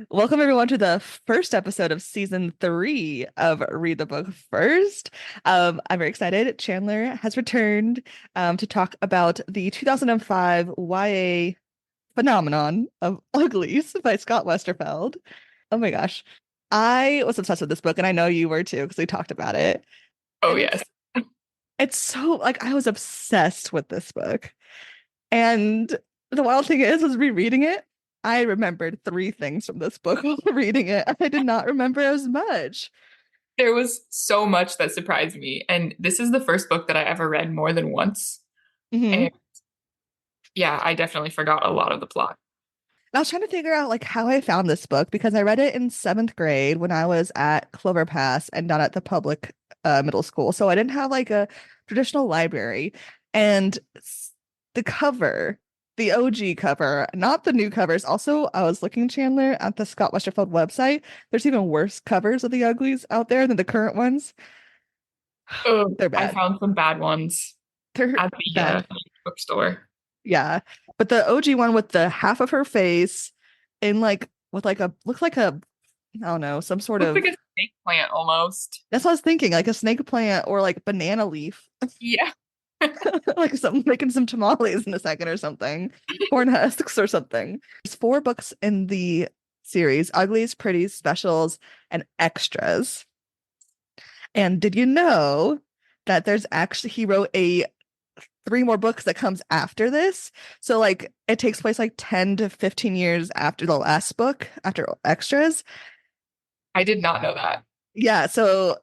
Welcome everyone to the first episode of season 3 of Read the Book First. I'm very excited. Chandler has returned to talk about the 2005 YA phenomenon of Uglies by Scott Westerfeld. Oh my gosh. I was obsessed with this book, and I know you were too, because we talked about it. Oh, And yes. it's so like I was obsessed with this book. And the wild thing is, was rereading it, I remembered three things from this book while reading it. I did not remember as much. There was so much that surprised me. And this is the first book that I ever read more than once. Hmm. And yeah, I definitely forgot a lot of the plot. I was trying to figure out like how I found this book because I read it in seventh grade when I was at Clover Pass and not at the public middle school. So I didn't have like a traditional library. And the cover, the OG cover, not the new covers. Also, I was looking, Chandler, at the Scott Westerfeld website. There's even worse covers of the uglies out there than the current ones. Oh, They're I bad. found some bad ones They're at the bad. bookstore. Yeah. But the OG one with the half of her face in like with like a looks like a I don't know, some sort Looks like of a snake plant almost. that's what I was thinking, like a snake plant or like banana leaf. Yeah. Like some making some tamales in a second or something. Corn husks or something. There's four books in the series: Uglies, Pretties, Specials, and Extras. And did you know that there's actually he wrote a three more books that comes after this. So like it takes place like 10 to 15 years after the last book, after Extras. I did not know that. Yeah, so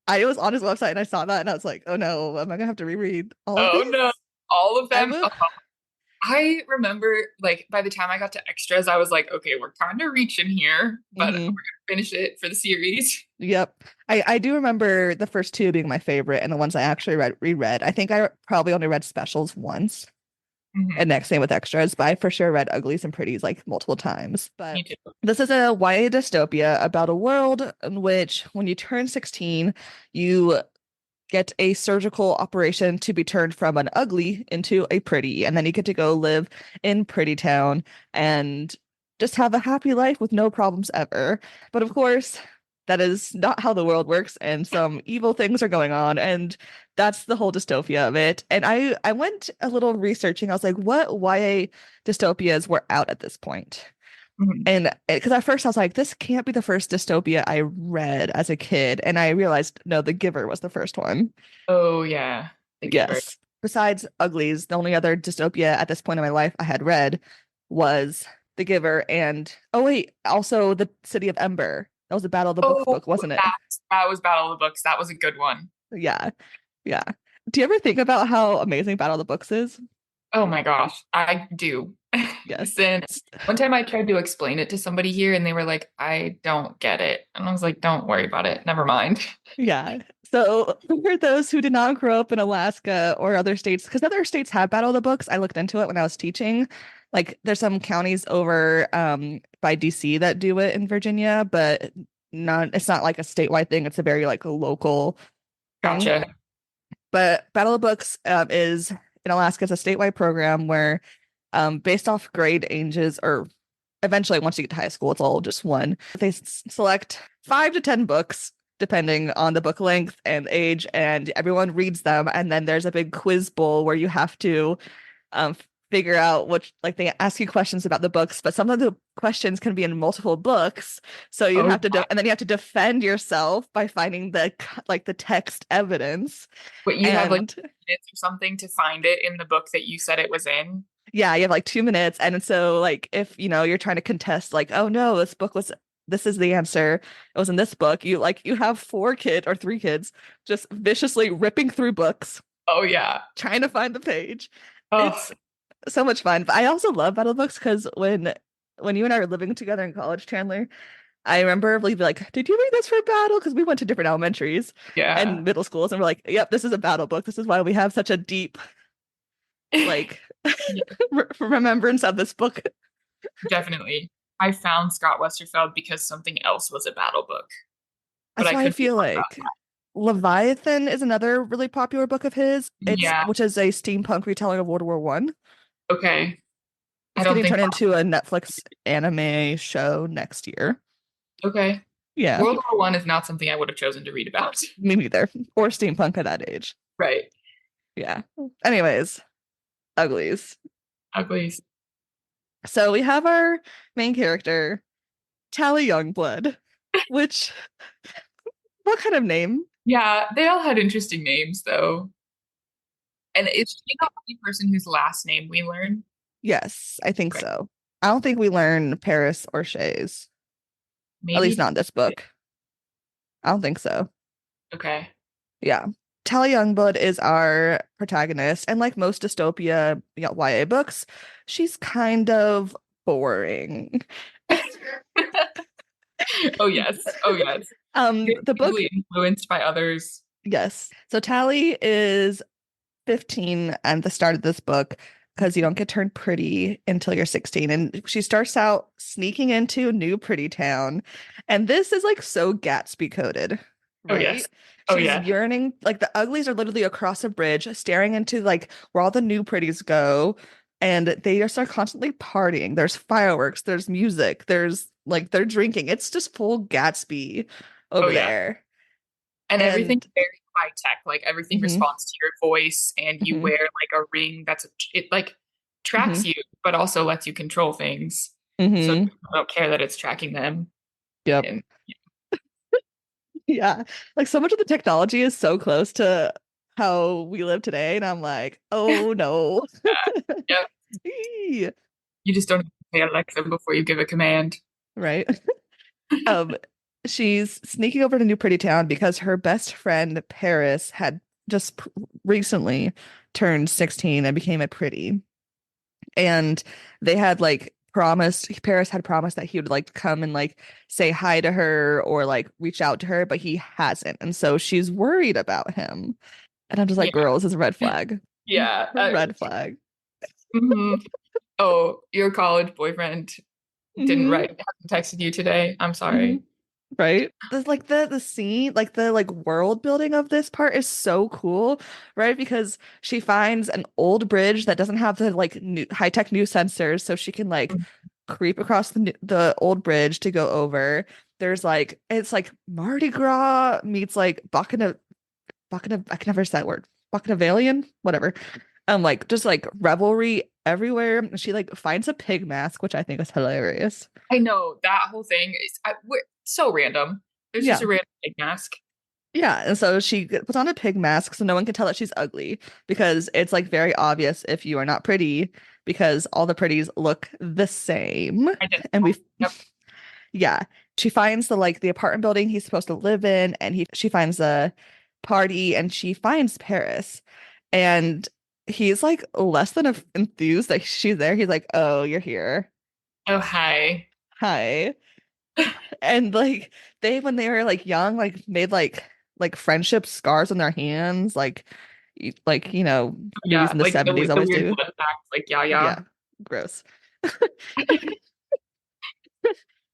I was on his website and I saw that and I was like, oh no, am I gonna have to reread all of Oh, no. these? All of I them. will. Oh, I remember, like, by the time I got to extras, I was like, okay, we're kind of reaching here, but we're Hmm. gonna finish it for the series. Yep. I do remember the first two being my favorite and the ones I actually reread. I think I probably only read Specials once. And Hmm. next same with Extras, but I for sure read Uglies and Pretties like multiple times. But Me too. this is a YA dystopia about a world in which when you turn 16, you get a surgical operation to be turned from an ugly into a pretty, and then you get to go live in Pretty Town and just have a happy life with no problems ever. But of course, that is not how the world works, and some evil things are going on, and that's the whole dystopia of it. And I went a little researching. I was like, what YA dystopias were out at this point? Mhm. And because at first I was like, this can't be the first dystopia I read as a kid. And I realized, no, The Giver was the first one. Oh, yeah. The Giver. Yes. Besides Uglies, the only other dystopia at this point in my life I had read was The Giver. And oh, wait, also The City of Ember. That was a Battle of the Books Oh, book, wasn't it? that was Battle of the Books. That was a good one. Yeah. Yeah. Do you ever think about how amazing Battle of the Books is? Oh my gosh, I do. Yes. Then one time I tried to explain it to somebody here and they were like, I don't get it. And I was like, don't worry about it. Never mind. Yeah. So for those who did not grow up in Alaska or other states, because other states have Battle of the Books, I looked into it when I was teaching. Like there's some counties over by DC that do it in Virginia, but not it's not like a statewide thing. It's a very like a local thing. Gotcha. But Battle of the Books is in Alaska, it's a statewide program where based off grade ages or eventually once you get to high school, it's all just one. They select 5 to 10 books depending on the book length and age, and everyone reads them. And then there's a big quiz bowl where you have to um, figure out which, like, they ask you questions about the books, but some of the questions can be in multiple books. So you Oh, have to, and then you have to defend yourself by finding the like the text evidence. but you have like And minutes or something to find it in the book that you said it was in. yeah, you have like 2 minutes. And so, like, if you're trying to contest, like, oh no, this is the answer. It was in this book. You have 4 kids or 3 kids just viciously ripping through books, Oh yeah. trying to find the page. Oh, It's so much fun. But I also love battle books because when you and I were living together in college, Chandler, I remember we'd be like, "Did you read this for battle?" Because we went to different elementaries yeah. and middle schools, and we're like, "Yep, this is a battle book. This is why we have such a deep like Yeah, remembrance of this book." definitely. I found Scott Westerfeld because something else was a battle book, but That's I why I could be feel wrong about like Leviathan is another really popular book of his. that. It's Yeah. which is a steampunk retelling of World War One. Okay. I It's don't getting think. turned into a Netflix anime show next year. Okay. Yeah, World War One is not something I would have chosen to read about. me neither. Or steampunk at that age. Right. Yeah. Anyways, uglies. Uglies. So we have our main character, Tally Youngblood, which, what kind of name? Yeah, they all had interesting names though. And is she the only person whose last name we learn? Yes, I think Right. so. I don't think we learn Paris or Shay's, at least Maybe. not in this book. I don't think so. Okay. Yeah. Tally Youngblood is our protagonist, and like most dystopia YA books, she's kind of boring. Oh yes. Oh yes. You're The book, easily influenced by others. yes. So Tally is 15 at the start of this book because you don't get turned pretty until you're 16. And she starts out sneaking into New Pretty Town. And this is like so Gatsby coded, Oh yes. right? Oh She's yeah. yearning, like the uglies are literally across a bridge, staring into like where all the new pretties go. And they just are constantly partying. There's fireworks, there's music, there's like they're drinking. It's just full Gatsby Oh over yeah. there. And everything's And very high tech. Like everything mhm, responds to your voice, and you mhm, wear like a ring it like tracks mhm, you, but also lets you control things. So mhm. people don't care that it's tracking them. Yep. And Yeah. Like so much of the technology is so close to how we live today. And I'm like, oh no. yeah, Eee. you just don't say Alexa before you give a command. Right. Um, she's sneaking over to New Pretty Town because her best friend Paris had just recently turned 16 and became a pretty. And they had like promised, Paris had promised that he would like come and like say hi to her or like reach out to her, but he hasn't. And so she's worried about him. And I'm just like, Yeah, girl, this is a red flag. yeah. Red flag. Mhm. Oh, your college boyfriend didn't Hmm. write, hasn't texted you today. I'm Hmm. sorry. Right? There's like the scene, like the like world building of this part is so cool, right? Because she finds an old bridge that doesn't have the like new high-tech new sensors, so she can like creep across the old bridge to go over. There's like it's like Mardi Gras meets like Bacchana I can never say that word. Bacchanalian, whatever. Like just like revelry everywhere. She like finds a pig mask, which I think is hilarious. I know that whole thing is so random. It's just Yeah. a random egg mask. Yeah. And so she puts on a pig mask so no one can tell that she's ugly because it's like very obvious if you are not pretty because all the pretties look the same. And Identical. we Yep. yeah. She finds the like the apartment building he's supposed to live in and she finds a party and she finds Paris. And he's like less than enthused that she's there. He's like, "Oh, you're here. Oh, hi. Hi." And like they when they were like young, like made like friendship scars on their hands, like like movies Yeah, in the like 70s the always weird do. blood facts, like yeah, yeah. Yeah, gross.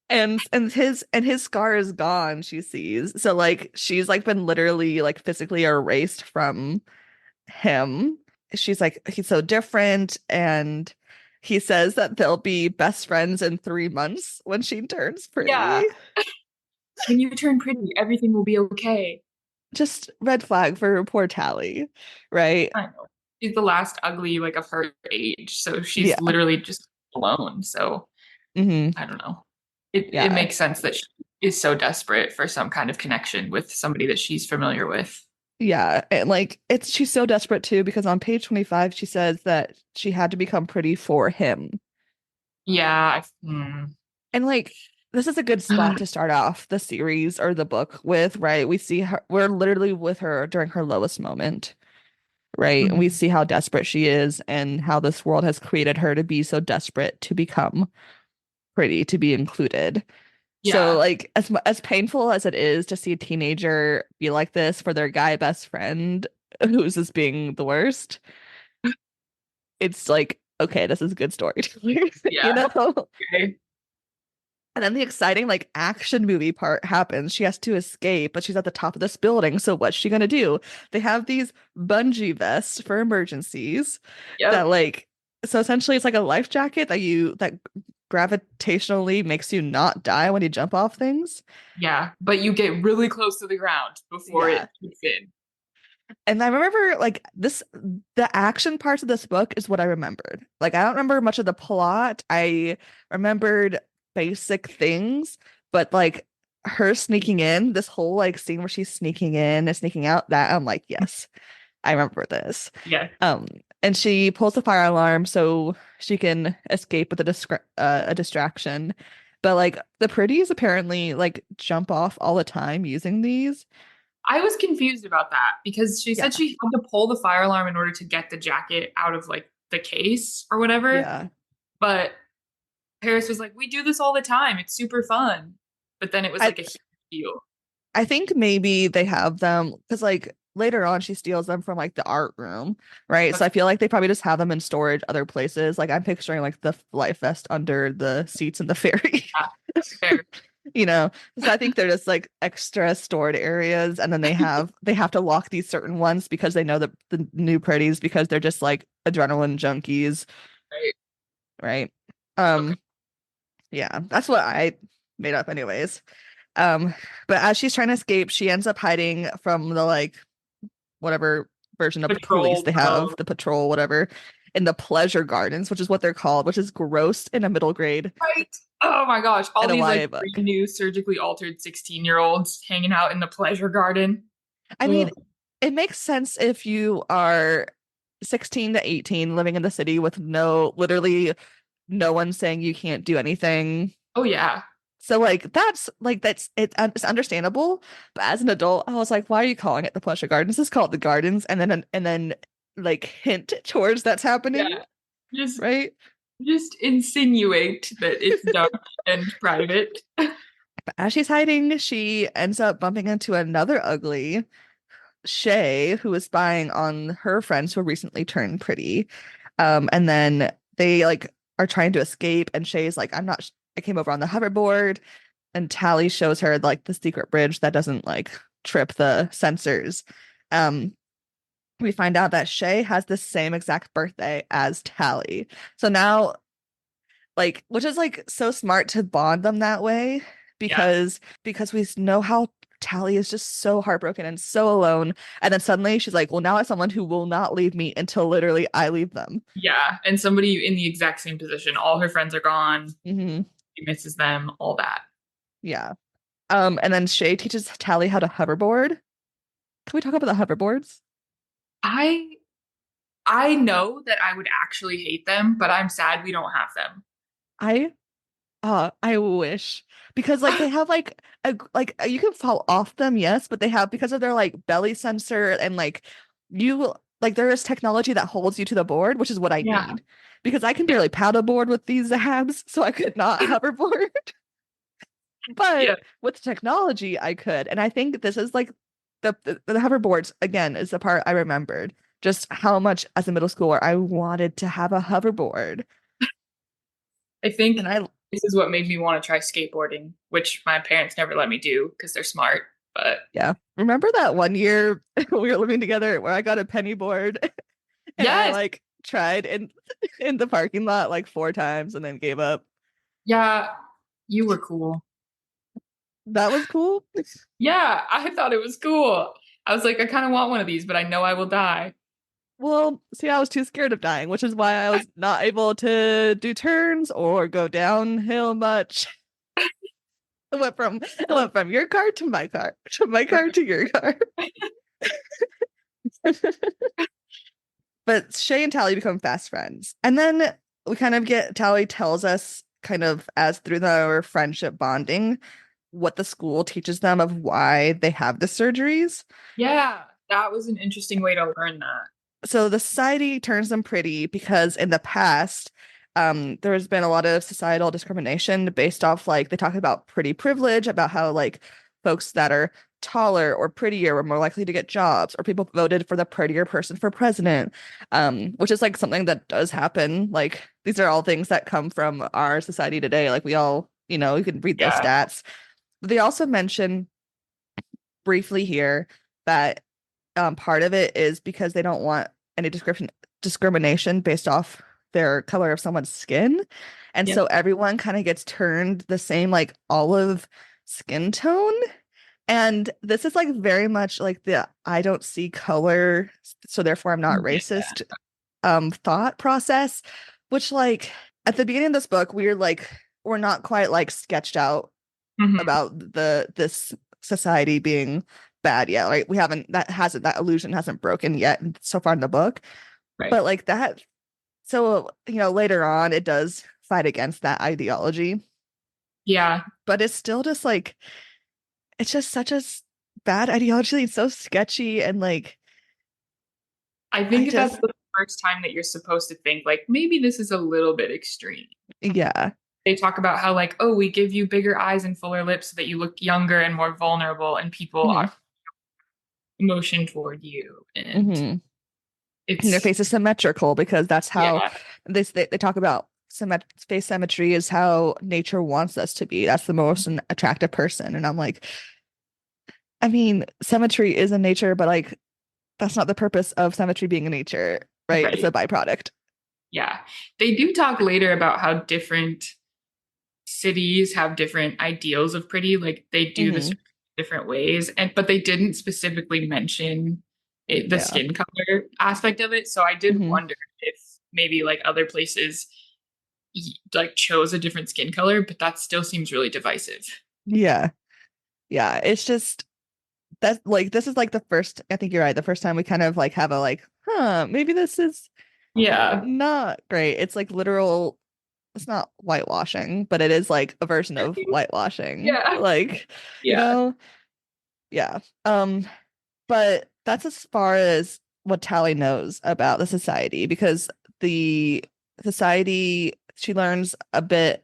And his scar is gone, she sees. So like she's like been literally like physically erased from him. She's like, he's so different. And he says that they'll be best friends in 3 months when she turns Yeah. pretty. When you turn pretty, everything will be okay. Just red flag for poor Tally, right? I know. She's the last ugly like of her age, so she's Yeah. literally just alone. So Hmm. I don't know. It Yeah. makes sense that she is so desperate for some kind of connection with somebody that she's familiar with. Yeah. And like it's she's so desperate too because on page 25 she says that she had to become pretty for him. Yeah. And like this is a good spot to start off the series or the book with, right? We see her, we're literally with her during her lowest moment, right? And we Mhm. see how desperate she is and how this world has created her to be so desperate to become pretty, to be included. So Yeah. like as painful as it is to see a teenager be like this for their guy best friend who's just being the worst, it's like, okay, this is good storytelling, you Yeah. know? Okay. And then the exciting like action movie part happens. She has to escape, but she's at the top of this building. So what's she gonna do? They have these bungee vests for emergencies that Yep. like So essentially it's like a life jacket that gravitationally makes you not die when you jump off things. Yeah, but you get really close to the ground before Yeah. it kicks in. And I remember like this, the action parts of this book is what I remembered. Like I don't remember much of the plot. I remembered basic things, but like her sneaking in, this whole like scene where she's sneaking in and sneaking out, that I'm like, yes, I remember this. Yeah. Um, and she pulls the fire alarm so she can escape with a distraction. But like the pretties apparently like jump off all the time using these. I was confused about that because she said Yeah. she had to pull the fire alarm in order to get the jacket out of like the case or whatever. Yeah. But Paris was like, "We do this all the time. It's super fun." But then it was I like a huge deal. I think maybe they have them because like later on she steals them from like the art room, right? So Okay, I feel like they probably just have them in storage other places. Like I'm picturing like the life vest under the seats in the ferry. yeah, fair. You know, so I think they're just like extra stored areas, and then they have to lock these certain ones because they know that the new pretties because they're just like adrenaline junkies, Right. right? Okay. Um, yeah, that's what I made up anyways. Um, but as she's trying to escape, she ends up hiding from the like whatever version of police Patrol they have, boat. the patrol, whatever, in the pleasure gardens, which is what they're called, which is gross in a middle grade Right. Oh my gosh. All in a these like YA book. brand new surgically altered 16-year-olds hanging out in the pleasure garden. I mean, Ugh. it makes sense if you are 16 to 18 living in the city with literally no one saying you can't do anything. Oh yeah. So that's it's understandable. But as an adult, I was like, why are you calling it the pleasure gardens? This is called the gardens, and then like hint towards that's happening, Yeah. Just right? just insinuate that it's dark and private. But as she's hiding, she ends up bumping into another ugly, Shay, who is spying on her friends who recently turned pretty. And then they like are trying to escape, and Shay's like, I came over on the hoverboard, and Tally shows her like the secret bridge that doesn't like trip the sensors. Um, we find out that Shay has the same exact birthday as Tally. So now which is like so smart to bond them that way Yeah. because we know how Tally is just so heartbroken and so alone, and then suddenly she's like, well, now I have someone who will not leave me until literally I leave them. Yeah. And somebody in the exact same position. All her friends are gone. Hmm. She misses them, all that. Yeah. And then Shay teaches Tally how to hoverboard. Can we talk about the hoverboards? I I know that I would actually hate them, but I'm sad we don't have them. I I wish because like they have you can fall off them, yes, but they have because of their like belly sensor and you there is technology that holds you to the board, which is what I Yeah. need because I can Yeah. barely paddleboard with these abs, so I could not hoverboard. Yeah. But with technology, I could, and I think this is like the hoverboards again is the part I remembered just how much as a middle schooler I wanted to have a hoverboard, I think and I this is what made me want to try skateboarding, which my parents never let me do because they're smart. But Yeah. Remember that one year we were living together where I got a penny board and I yes, tried in the parking lot like four times and then gave up. yeah, you were cool. That was cool. Yeah, I thought it was cool. I was like, I kind of want one of these, but I know I will die. Well, see, I was too scared of dying, which is why I was not able to do turns or go downhill much. I went from your car to my car to your car. But Shay and Tally become fast friends. And then we kind of get Tally tells us kind of as through their friendship bonding what the school teaches them of why they have the surgeries. Yeah, that was an interesting way to learn that. So the society turns them pretty because in the past, there's been a lot of societal discrimination based off they talk about pretty privilege, about how folks that are taller or prettier were more likely to get jobs, or people voted for the prettier person for president, which is something that does happen. These are all things that come from our society today. We all, you can read those Yeah, stats. But they also mention briefly here that part of it is because they don't want any discrimination based off their color of someone's skin. And so Yep. everyone kind of gets turned the same like olive skin tone. And this is like very much like the I don't see color, so therefore I'm not Yeah. racist thought process, which like at the beginning of this book, we're not quite like sketched out Hmm. about this society being bad yet. Right. We haven't that illusion hasn't broken yet so far in the book. Right. But like that, so later on it does fight against that ideology, Yeah. but it's still just like it's just such a bad ideology. It's so sketchy and like I I think that's just the first time that you're supposed to think like maybe this is a little bit extreme. yeah. They talk about how like, oh, we give you bigger eyes and fuller lips so that you look younger and more vulnerable and people Hmm. are emotion toward you. And Hmm. And their it's face is symmetrical because that's how yeah. they talk about face symmetry is how nature wants us to be. That's the most attractive person. And I'm like, I mean, symmetry is in nature, but like that's not the purpose of symmetry being in nature, right? It's a Right. byproduct. Yeah. They do talk later about how different cities have different ideals of pretty, like they do this Hmm. different ways, and but they didn't specifically mention the Yeah. skin color aspect of it. So I did Hmm. wonder if maybe like other places like chose a different skin color, but that still seems really divisive. Yeah. Yeah. It's just that's like this is like the first, I think you're right, the first time we kind of like have a like, maybe this is Yeah. not great. It's like literal, it's not whitewashing, but it is like a version of whitewashing. Yeah. Like, you Yeah. know, yeah. Um, but that's as far as what Tally knows about the society because the society she learns a bit,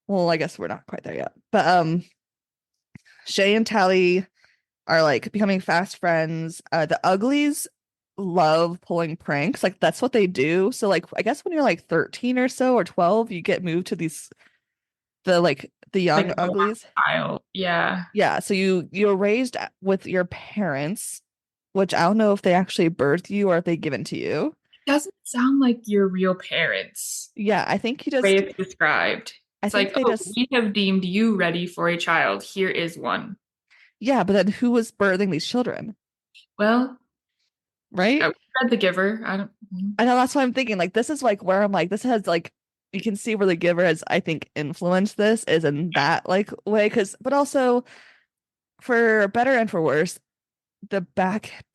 well, I guess we're not quite there yet. But Shay and Tally are like becoming fast friends. The Uglies love pulling pranks. Like that's what they do. So like I guess when you're like 13 or so or 12, you get moved to the Like young the Uglies. style. Yeah. Yeah, so you're raised with your parents, which I don't know if they actually birthed you or if they given to you. Doesn't sound like your real parents. Yeah, I think you Way just it's described. I It's think like, they oh, just we have deemed you ready for a child. Here is one. yeah, but then who was birthing these children, Well, I right? read The Giver. I don't. I know that's what I'm thinking. Like this is like where I'm like this has like you can see where the giver has I think influenced this is in that like way because but also for better and for worse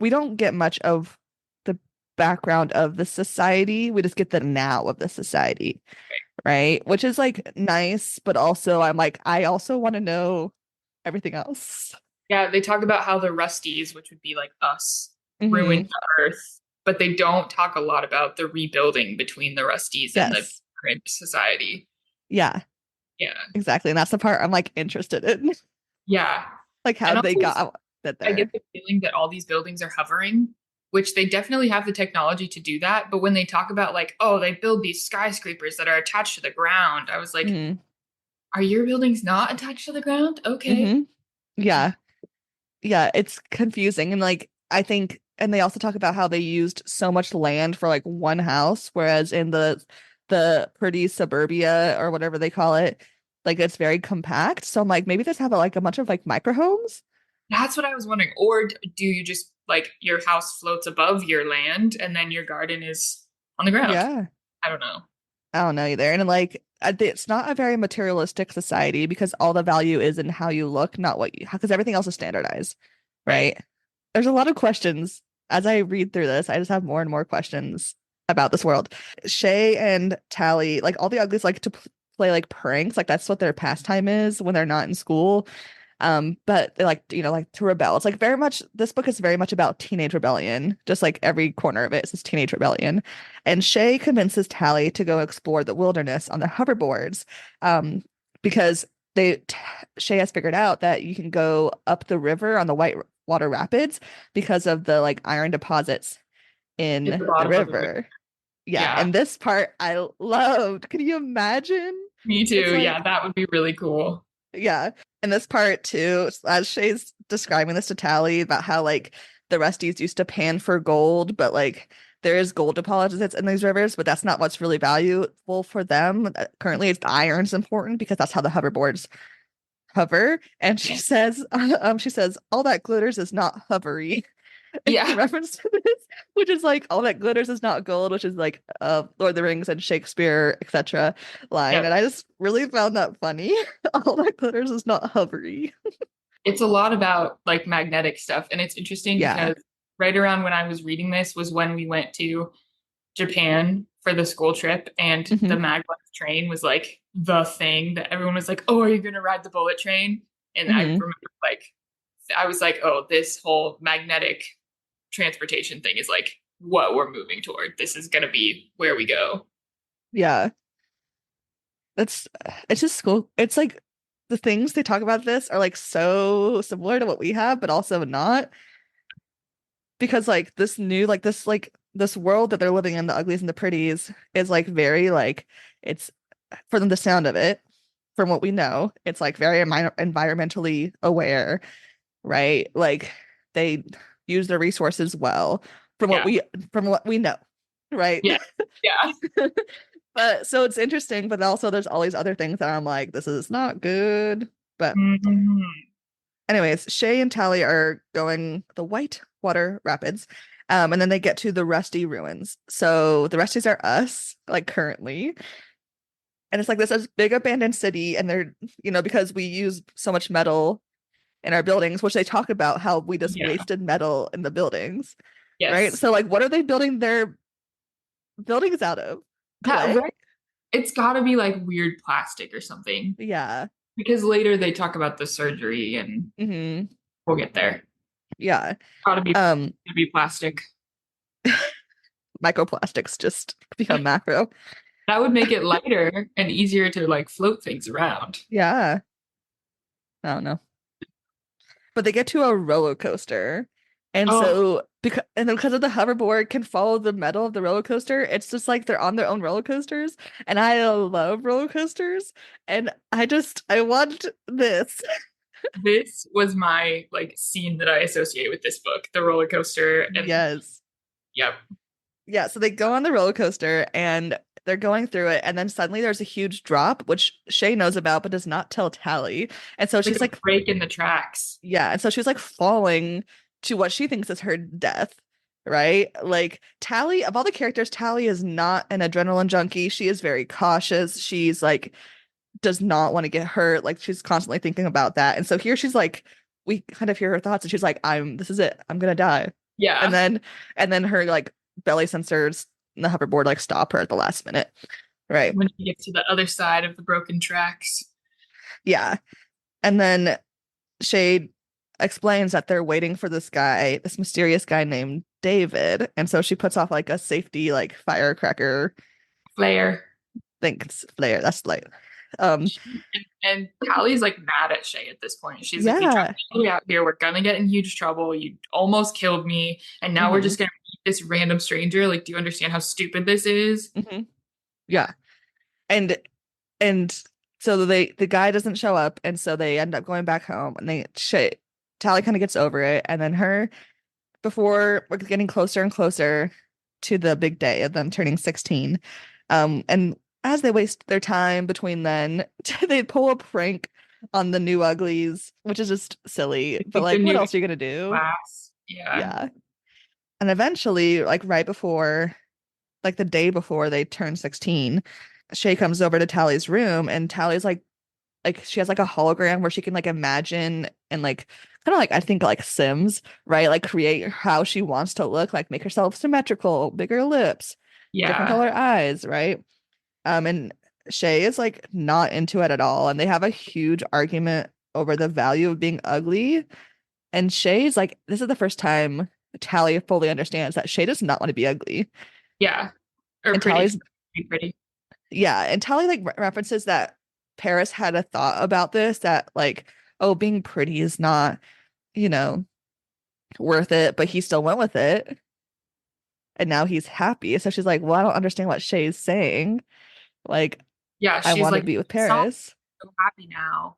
we don't get much of the background of the society. We just get the now of the society, right? Which is like nice, but also I'm like, I also want to know everything else. Yeah, they talk about how the Rusties, which would be like us, ruined Hmm. the Earth, but they don't talk a lot about the rebuilding between the Rusties and the Yes. current society. Yeah, Yeah, exactly. And that's the part I'm like interested in. yeah. Like how And they also, got that I get there. the feeling that all these buildings are hovering, which they definitely have the technology to do that. But when they talk about like, oh, they build these skyscrapers that are attached to the ground, I was like, Hmm. are your buildings not attached to the ground? Okay. Hmm. Yeah. Yeah, it's confusing. And like I think and they also talk about how they used so much land for like one house, whereas in the pretty suburbia or whatever they call it, like it's very compact. So I'm like, maybe they have like a bunch of like micro homes. That's what I was wondering. Or do you just like your house floats above your land and then your garden is on the ground? Yeah. I don't know. I don't know either. And like it's not a very materialistic society because all the value is in how you look, not what you because everything else is standardized, Right. right? There's a lot of questions as I read through this. I just have more and more questions about this world. Shay and Tally, like all the uglies like to play like pranks, like that's what their pastime is when they're not in school. But they like, like to rebel. It's like very much, this book is very much about teenage rebellion, just like every corner of it is this teenage rebellion. And Shay convinces Tally to go explore the wilderness on the hoverboards, because Shay has figured out that you can go up the river on the White Water Rapids because of the like iron deposits At the in the bottom of the river. river. Yeah, Yeah. and this part I loved. Can you imagine? Me It's too. Yeah, like that would be really cool. yeah. And this part too, as Shay's describing this to Tally about how like the Rusties used to pan for gold, but like there is gold deposits in these rivers, but that's not what's really valuable for them. Currently, it's the iron's important because that's how the hoverboards hover. And she says, all that glitters is not hovery. In Yeah. reference to this, which is like all that glitters is not gold, which is like Lord of the Rings and Shakespeare, etc. line. Yep. And I just really found that funny. All that glitters is not hovery. It's a lot about like magnetic stuff. And it's interesting Yeah. because right around when I was reading this was when we went to Japan for the school trip, and the Hmm. maglev train was like the thing that everyone was like, "Oh, are you gonna ride the bullet train?" And I Hmm. remember like I was like, "Oh, this whole magnetic transportation thing is like what we're moving toward. This is gonna be where we go." Yeah. That's it's just cool. It's like the things they talk about this are like so similar to what we have, but also not. Because like this new like this world that they're living in, the uglies and the pretties, is like very like it's for them the sound of it, from what we know, it's like very environmentally aware, right? Like they use their resources well Yeah. from what we know, right? Yeah. Yeah. But so it's interesting, but also there's all these other things that I'm like, this is not good. But Mhm. anyways, Shay and Tally are going the Whitewater Rapids. And then they get to the Rusty Ruins. So the Rusties are us, like currently. And it's like this big abandoned city, and they're, because we use so much metal in our buildings, which they talk about how we just Yeah. wasted metal in the buildings, right? Yes. So like what are they building their buildings out of? That Clay? right. It's got to be like weird plastic or something Yeah. because later they talk about the surgery and Hmm. we'll get there. Yeah. Gotta Um, be plastic. Microplastics just become macro. That would make it lighter and easier to like float things around. Yeah. I don't know. But they get to a roller coaster. And Oh, so because of the hoverboard can follow the metal of the roller coaster, it's just like they're on their own roller coasters. And I love roller coasters. And I want this. this was my like scene that I associate with this book, the roller coaster. And Yes. yep. Yeah, so they go on the roller coaster and they're going through it, and then suddenly there's a huge drop, which Shay knows about but does not tell Tally. And so Like she's a like, break in the tracks. yeah, and so she's like falling to what she thinks is her death, right? Like Tally, of all the characters, Tally is not an adrenaline junkie. She is very cautious. She's like does not want to get hurt. Like she's constantly thinking about that. And so here she's like, we kind of hear her thoughts, and she's like, this is it. I'm gonna die. And Yeah. then her like belly sensors and the hoverboard like stop her at the last minute. Right. When she gets to the other side of the broken tracks. Yeah. And then Shade explains that they're waiting for this mysterious guy named David. And so she puts off like a safety like firecracker Flare. thinks flare. That's like um And Callie's like mad at Shay at this point. She's like, "You dragged yeah. me all the way out here. We're gonna get in huge trouble. You almost killed me, and now we're Hmm. just gonna meet this random stranger. Like, do you understand how stupid this is?" Hmm. Yeah. Yeah. And and so the guy doesn't show up, and so they end up going back home, and they shit. Tally kind of gets over it, and then before we're getting closer and closer to the big day of them turning 16, and as they waste their time between then, they pull a prank on the new uglies, which is just silly. It's But like the like, what new else are you gonna do? class. Yeah. Yeah. And eventually, like right before, like the day before they turn 16, Shay comes over to Tally's room, and Tally's like she has like a hologram where she can like imagine and like kind of like I think like Sims, right? Like create how she wants to look, like make herself symmetrical, bigger lips, different Yeah. color eyes, right? And Shay is like not into it at all, and they have a huge argument over the value of being ugly. And Shay's like, this is the first time Tally fully understands that Shay does not want to be ugly. Yeah. Or And pretty. Tally's Pretty pretty. Yeah, and Tally like references that Paris had a thought about this, that like, oh, being pretty is not, you know, worth it, but he still went with it, and now he's happy. So she's like, well, I don't understand what Shay's saying. Like, Yeah. I She's want to like, be with it's not Paris. so happy now.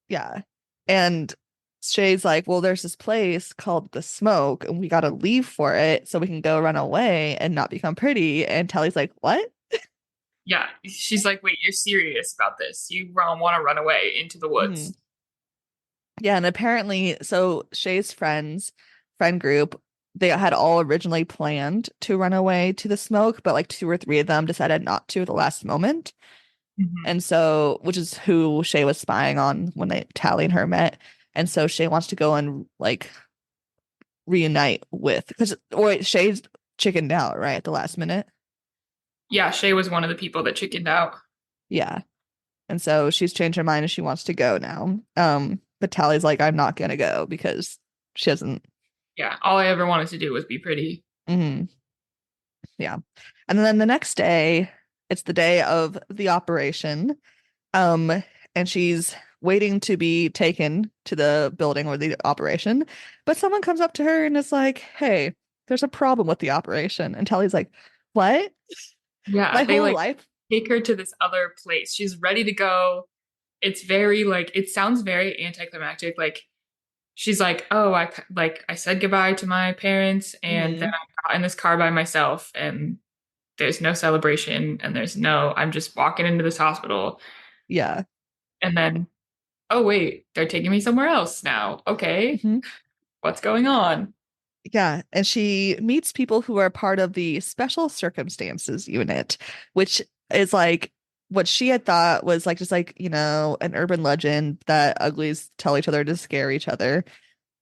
Yeah. And Shay's like, well, there's this place called the Smoke, and we gotta leave for it so we can go run away and not become pretty. And Tally's like, what? Yeah. She's like, wait, you're serious about this? You want to run away into the Hmm. woods? Yeah, and apparently, so Shay's friend group, they had all originally planned to run away to the Smoke, but like two or three of them decided not to at the last moment. Hmm. And so, which is who Shay was spying on when Tally and her met. And so Shay wants to go and like reunite with, because, or wait, Shay's chickened out, right, at the last minute. Yeah, Shay was one of the people that chickened out. Yeah. And so she's changed her mind and she wants to go now. But Tally's like, I'm not gonna go because she doesn't. Yeah, all I ever wanted to do was be pretty. Mhm. Yeah. And then the next day, it's the day of the operation. Um, and she's waiting to be taken to the building or the operation. But someone comes up to her and is like, hey, there's a problem with the operation. And Tally's like, what? Yeah, My they whole like life? take her to this other place. She's ready to go. It's very like it sounds very anticlimactic. Like she's like, "Oh, I said goodbye to my parents and then Hmm. I got in this car by myself and there's no celebration and there's no I'm just walking into this hospital Yeah. and then oh wait, they're taking me somewhere else now. Okay. Hmm. What's going on?" Yeah. And she meets people who are part of the special circumstances unit, which is like what she had thought was like just like, an urban legend that uglies tell each other to scare each other,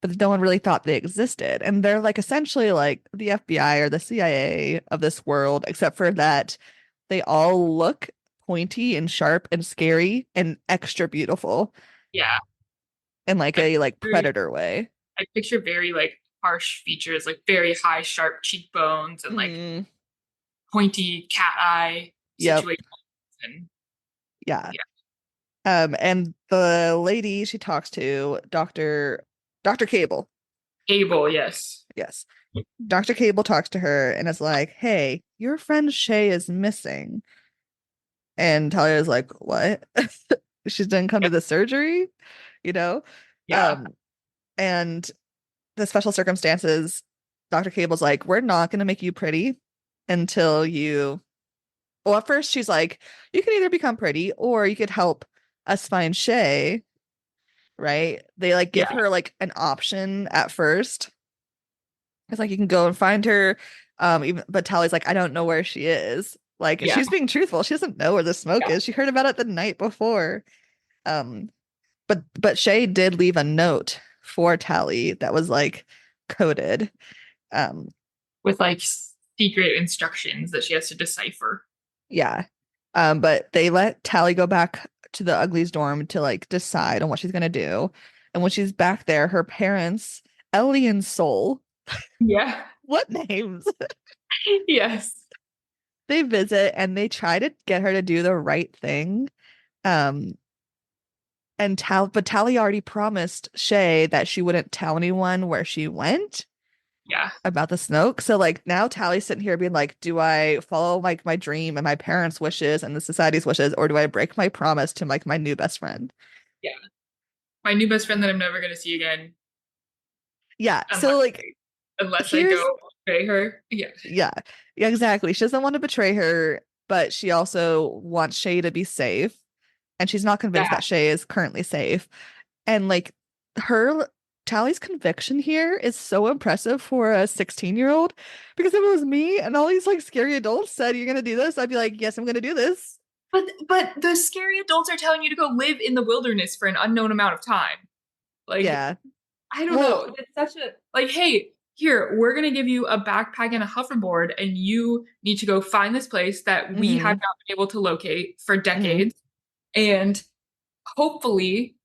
but no one really thought they existed. And they're like essentially like the FBI or the CIA of this world, except for that they all look pointy and sharp and scary and extra beautiful Yeah. in like I a like picture, predator way. I picture very like harsh features, like very high sharp cheekbones and like Mm, pointy cat eye yep. situation. And Yeah. yeah, And the lady she talks to, Dr. Cable. Cable, yes. Yes. Dr. Cable talks to her and is like, hey, your friend Shay is missing. And Talia's like, what? She didn't come to the surgery, you know? Yeah. Um, and the special circumstances, Dr. Cable's like, we're not gonna make you pretty until you well, at first she's like, you can either become pretty or you could help us find Shay, right? They like give Yeah. her like an option at first. It's like you can go and find her. Even but Tally's like, I don't know where she is. Like Yeah. she's being truthful. She doesn't know where the smoke Yeah. is. She heard about it the night before. Um, but Shay did leave a note for Tally that was like coded. Um, With like secret instructions that she has to decipher. yeah. But they let Tally go back to the Uglies dorm to like decide on what she's gonna do. And when she's back there, her parents, Ellie and Soul, Yeah. what names? Yes. They visit and they try to get her to do the right thing. Um, but Tally already promised Shay that she wouldn't tell anyone where she went Yeah. about the smoke. So like now Tally's sitting here being like, do I follow like my dream and my parents' wishes and the society's wishes, or do I break my promise to like my new best friend? Yeah. My new best friend that I'm never gonna see again Yeah. So unless like unless I here's go betray her. Yeah. yeah, yeah, exactly. She doesn't want to betray her, but she also wants Shay to be safe. And she's not convinced Yeah. that Shay is currently safe. And like her Tally's conviction here is so impressive for a 16-year-old because if it was me and all these like scary adults said you're gonna do this, I'd be like, yes, I'm gonna do this. But the scary adults are telling you to go live in the wilderness for an unknown amount of time. Like, Yeah. I don't Well, know. It's such a like, hey, here, we're gonna give you a backpack and a hoverboard, and you need to go find this place that we have mm-hmm, not been able to locate for mm-hmm, decades. And hopefully,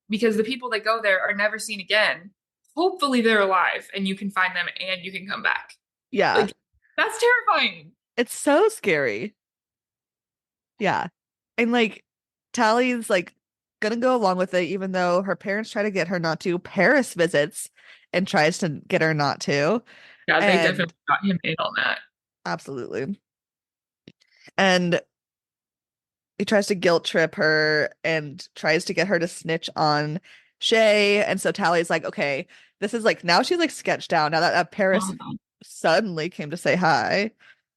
because the people that go there are never seen again, hopefully they're alive and you can find them and you can come back. yeah. Like, that's terrifying. It's so scary. Yeah. And like Tally's like gonna go along with it, even though her parents try to get her not to. Paris visits and tries to get her not to. Yeah, they And definitely got him in on that. absolutely. And he tries to guilt trip her and tries to get her to snitch on Shay. And so Tally's like, okay, this is like now she's like sketched out now that, Paris Mhm. suddenly came to say hi,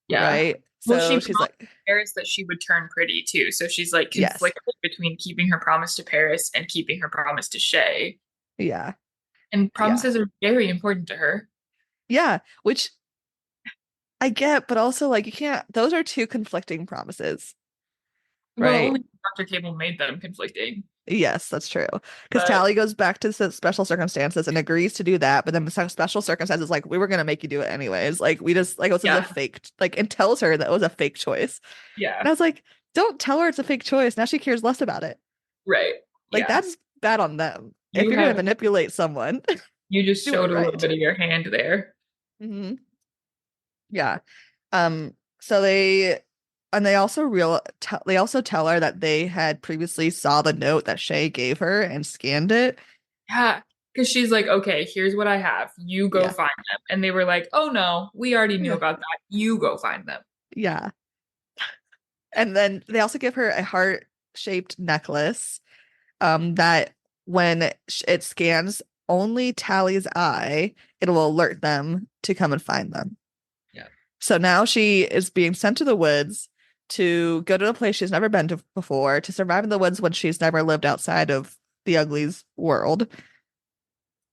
Yeah. right? Well, she So she's promised like, Paris that she would turn pretty too. So she's like yes, conflicted between keeping her promise to Paris and keeping her promise to Shay. yeah, And yeah, promises are very important to her. yeah, which I get, but also like you can't, those are two conflicting promises, Well, right? only Dr. Cable made them conflicting. Yes, that's true. Because But Tally goes back to special circumstances and agrees to do that, but then special circumstances like we were gonna make you do it anyways. Like we just like this is a yeah, fake like and tells her that it was a fake choice. yeah, And I was like, don't tell her it's a fake choice. Now she cares less about it. right. Like Yeah. that's bad on them. If You you're gonna have, manipulate someone, you just do it showed a little right. bit of your hand there. Hmm. Yeah. So they and they also they also tell her that they had previously saw the note that Shay gave her and scanned it. Yeah. Because she's like, okay, here's what I have. You go Yeah. find them. And they were like, oh no, we already knew Yeah. about that. You go find them. Yeah. And then they also give her a heart-shaped necklace that when it scans only Tally's eye, it will alert them to come and find them. Yeah. So now she is being sent to the woods to go to a place she's never been to before, to survive in the woods when she's never lived outside of the Uglies world,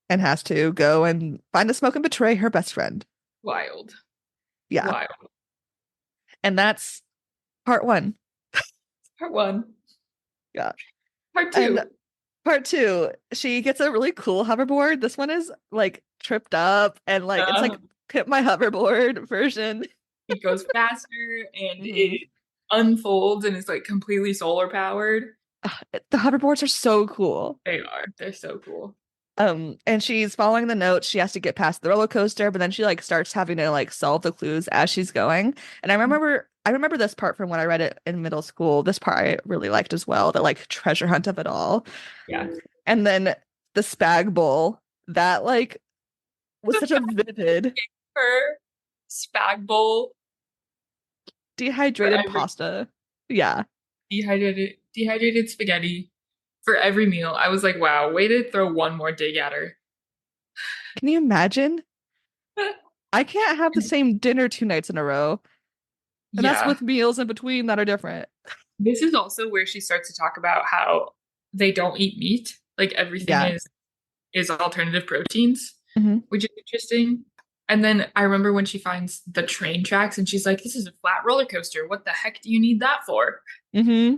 and has to go and find the smoke and betray her best friend. Wild. Yeah. Wild. And that's part one. Part one. Yeah. Part And two. part two, she gets a really cool hoverboard. This one is like tripped up and like it's like Uh, Pip My Hoverboard version. it goes faster and Mhm. it unfolds and is like completely solar powered. The hoverboards are so cool. They are. They're so cool. And she's following the notes. She has to get past the roller coaster, but then she like starts having to like solve the clues as she's going. And I remember this part from when I read it in middle school. This part I really liked as well, the like treasure hunt of it all. Yeah. And then the spag bowl, that like was The such a vivid her spag bowl for dehydrated every pasta. Yeah. dehydrated spaghetti for every meal. I was like, wow, way to throw one more dig at her. Can you imagine? I can't have the same dinner 2 nights in a row. And that's Yeah. with meals in between that are different. This is also where she starts to talk about how they don't eat meat. Like everything Yeah. is alternative proteins, Hmm. which is interesting. And then I remember when she finds the train tracks and she's like, this is a flat roller coaster. What the heck do you need that for? Hmm.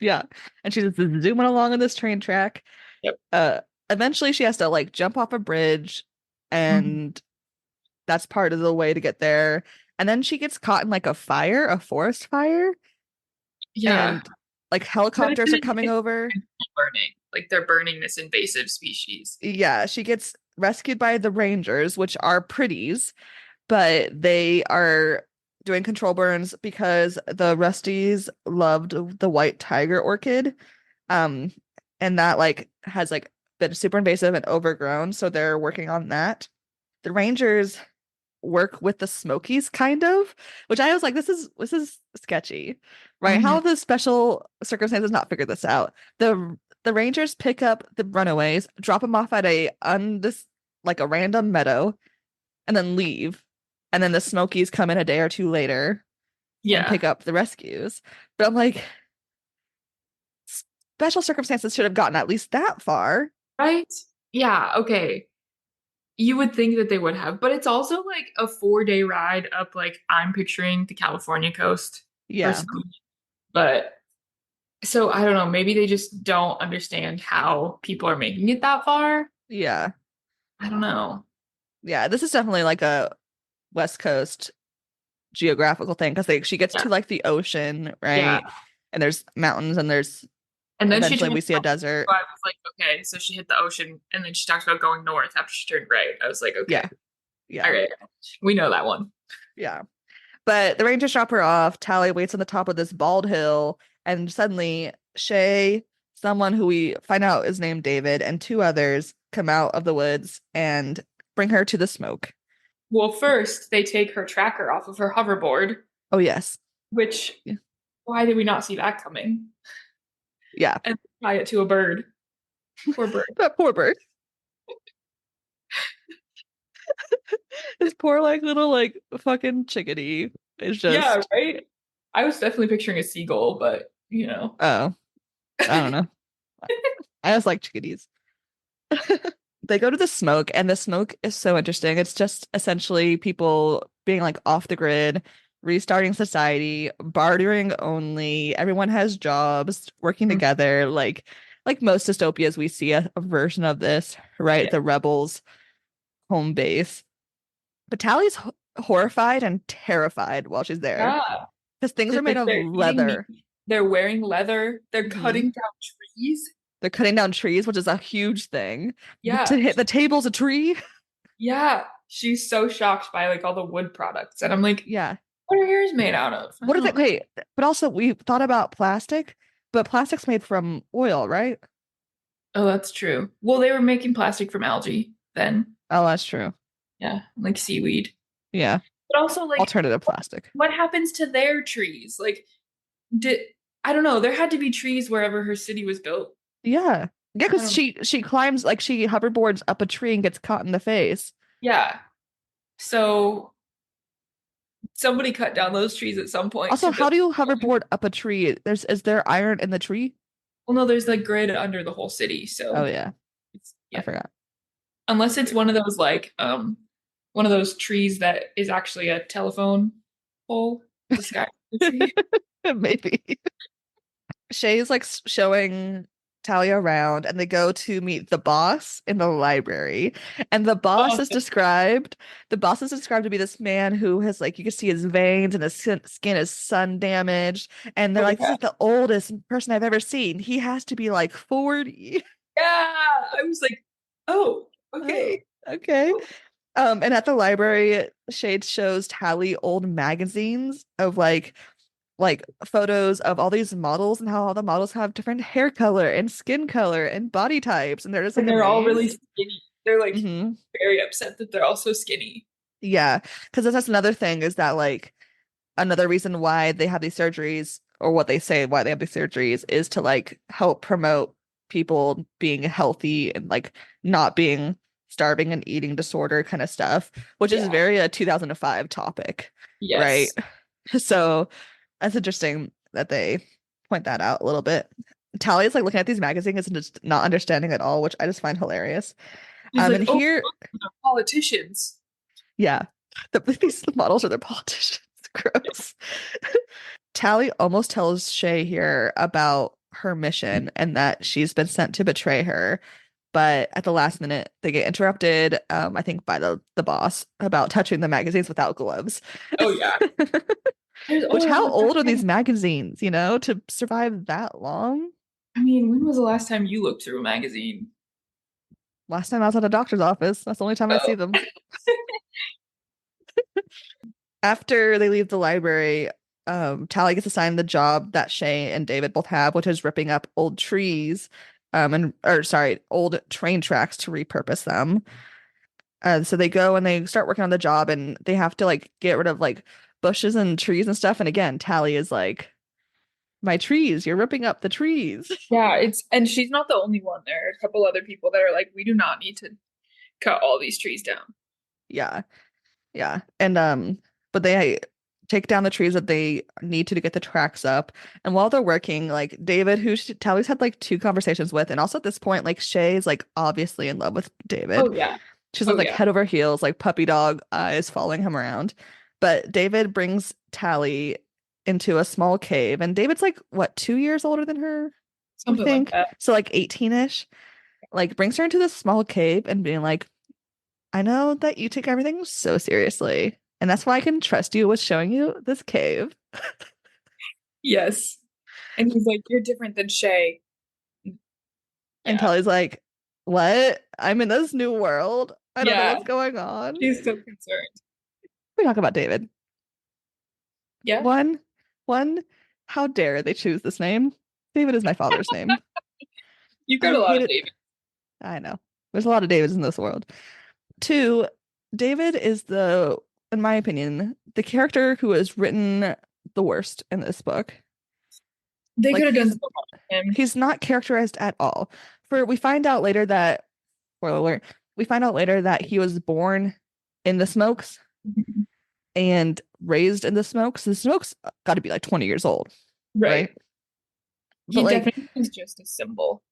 Yeah. And she's just zooming along on this train track. Yep. Uh, Eventually she has to like jump off a bridge, Mhm. and that's part of the way to get there. And then she gets caught in like a fire, a forest fire, Yeah. and like But it's helicopters an are coming over. intentional burning. Like they're burning this invasive species. Yeah, she gets rescued by the Rangers, which are pretties, but they are doing control burns because the Rusties loved the white tiger orchid. Um, and that like has like been super invasive and overgrown, so they're working on that. The Rangers work with the Smokies kind of, which I was like, this is sketchy, right? How Mhm. have the special circumstances not figured this out? The Rangers pick up the runaways, drop them off at a undis like a random meadow, and then leave. And then the Smokies come in a day or two later and Yeah. pick up the rescues. But I'm like, special circumstances should have gotten at least that far. Right? Yeah. Okay. You would think that they would have, but it's also like a 4 day ride up, like I'm picturing the California coast Yeah, personally. But so I don't know, maybe they just don't understand how people are making it that far. yeah, I don't know. yeah. This is definitely like a West Coast geographical thing because she gets Yeah. to like the ocean, Yeah. right? And there's mountains and there's And then she eventually turned we see a south. So desert. I was like, okay, so she hit the ocean and then she talks about going north after she turned right. I was like, Yeah, okay, all yeah, right, we know that one. yeah. But the Rangers drop her off. Tally waits on the top of this bald hill, and suddenly Shay, someone who we find out is named David, and two others come out of the woods and bring her to the smoke. Well, first they take her tracker off of her hoverboard, Oh yes. which Yeah. why did we not see that coming? Yeah. And tie it to a bird. Poor bird. That poor bird. This poor like little like fucking chickadee is Yeah, just right? I was definitely picturing a seagull, but oh, I don't know. I just like chickadees. They go to the smoke, and the smoke is so interesting. It's just essentially people being like off the grid, restarting society, bartering only. Everyone has jobs, working Mhm. together. Like most dystopias, we see a version of this, right? Yeah. The rebels' home base. But Tally's horrified and terrified while she's there Yeah. because things are Because made like of they're eating meat, leather. they're wearing leather, they're Hmm. cutting down trees. They're cutting down trees, which is a huge thing. Yeah. To hit the table's a tree. Yeah. She's so shocked by like all the wood products. And I'm like, Yeah. what are yours made out of? I What is it? don't. Wait, but also we thought about plastic, but plastic's made from oil, right? Oh, that's true. Well, they were making plastic from algae then. Oh, that's true. Yeah, like seaweed. Yeah. But also like Alternative plastic. what happens to their trees? Like did I don't know, there had to be trees wherever her city was built. Yeah. Yeah, I because don't she climbs like she hoverboards up a tree and gets caught in the face. Yeah. So somebody cut down those trees at some point Also, to how build. do you hoverboard up a tree? Is there iron in the tree? Well, no, there's like grid under the whole city, Oh so yeah, I yeah. forgot. Unless it's one of those like one of those trees that is actually a telephone pole disguised as a tree. Maybe. Shay's like showing Talia around and they go to meet the boss in the library. And Oh, the boss is described to be this man who has like you can see his veins and his skin is sun damaged. And they're oh like, this yeah. is the oldest person I've ever seen. He has to be like 40. Yeah. I was like, oh, Oh, okay. okay. And at the library, Shade shows Tally old magazines of like photos of all these models and how all the models have different hair color and skin color and body types and they're just like And they're all really amazed. skinny. They're like Hmm. very upset that they're all so skinny. Yeah, because that's another thing is that like another reason why they have these surgeries or what they say why they have these surgeries is to like help promote people being healthy and like not being starving and eating disorder kind of stuff, which is Yeah. very a 2005 topic, right? Yes. So that's interesting that they point that out a little bit. Tally is like looking at these magazines and just not understanding at all, which I just find hilarious. He's like, And oh, here, look, they're politicians. yeah, these models are their politicians. Gross. Tally almost tells Shay here about her mission and that she's been sent to betray her. But at the last minute, they get interrupted, I think, by the boss about touching the magazines without gloves. Oh yeah. There's Which, oh how the last old are these time magazines, to survive that long? I mean, when was the last time you looked through a magazine? Last time I was at a doctor's office. That's the only time I see Oh. them. After they leave the library, Tally gets assigned the job that Shay and David both have, which is ripping up old trees, and or sorry, old train tracks to repurpose them. So they go and they start working on the job, and they have to like get rid of like bushes and trees and stuff. And again, Tally is like, "My trees, you're ripping up the trees." Yeah, it's and she's not the only one. There are a couple other people that are like, we do not need to cut all these trees down. Yeah, yeah, and but they take down the trees that they need to get the tracks up. And while they're working, like David, who Tally's had like two conversations with, and also at this point, like Shay is like obviously in love with David. Oh yeah. She's Oh like yeah. head over heels, like puppy dog eyes following him around. But David brings Tally into a small cave, and David's like what, 2 years older than her, we Something like think. that. So like 18-ish. Like brings her into this small cave and being like, I know that you take everything so seriously, and that's why I can trust you with showing you this cave. Yes. And he's like, you're different than Shay. And Yeah. Tally's like, what? I'm in this new world. I don't know Yeah. what's going on. She's so concerned. We talk about David. Yeah. One, one, how dare they choose this name? David is my father's name. You've got I a lot hate of it. David. I know. There's a lot of Davids in this world. Two, David is in my opinion, the character who has written the worst in this book. They Like could have done so much with him. he's not characterized at all. For we find out later that spoiler alert, we find out later that he was born in the smokes Mhm. and raised in the smokes. The smokes got to be like 20 years old, right? Right. But He like, definitely is just a symbol.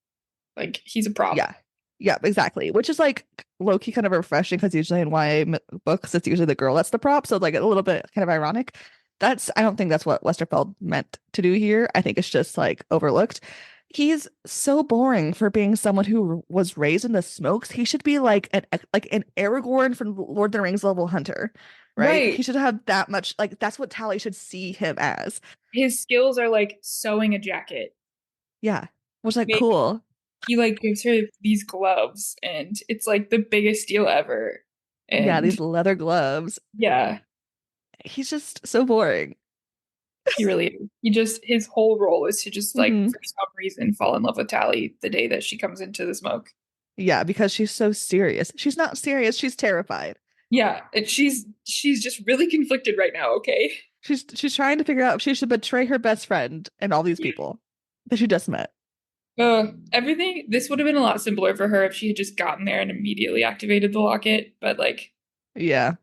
Like he's a prop. yeah, yeah, exactly. Which is like low key kind of refreshing because usually in books, it's usually the girl that's the prop. So like a little bit kind of ironic. I don't think that's what Westerfeld meant to do here. I think it's just like overlooked. He's so boring for being someone who was raised in the smokes. He should be like an Aragorn from Lord of the Rings level hunter, right? Right. He should have that much like that's what Tally should see him as. His skills are like sewing a jacket. Yeah. Was like Maybe cool. he like gives her these gloves and it's like the biggest deal ever. Yeah, And these leather gloves. yeah, He's just so boring. he really is. He just his whole role is to just like Hmm. for some reason fall in love with Tally the day that she comes into the smoke. Yeah, because she's so serious. She's not serious, she's terrified. Yeah, and she's just really conflicted right now, okay? She's trying to figure out if she should betray her best friend and all these people that she just met. Everything this would have been a lot simpler for her if she had just gotten there and immediately activated the locket, but like Yeah.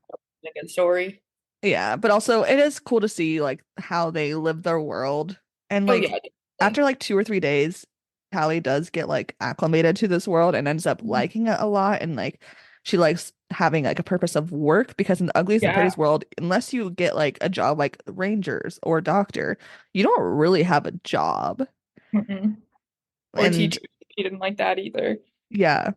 a good story. Yeah, but also it is cool to see like how they live their world. And Oh yeah, like definitely. after like 2 or 3 days, Callie does get like acclimated to this world and ends up Mhm. liking it a lot. And like she likes having like a purpose of work because in the uglies and Yeah. pretties world, unless you get like a job like rangers or doctor, you don't really have a job. Mm-mm. Or And teacher. She didn't like that either. yeah,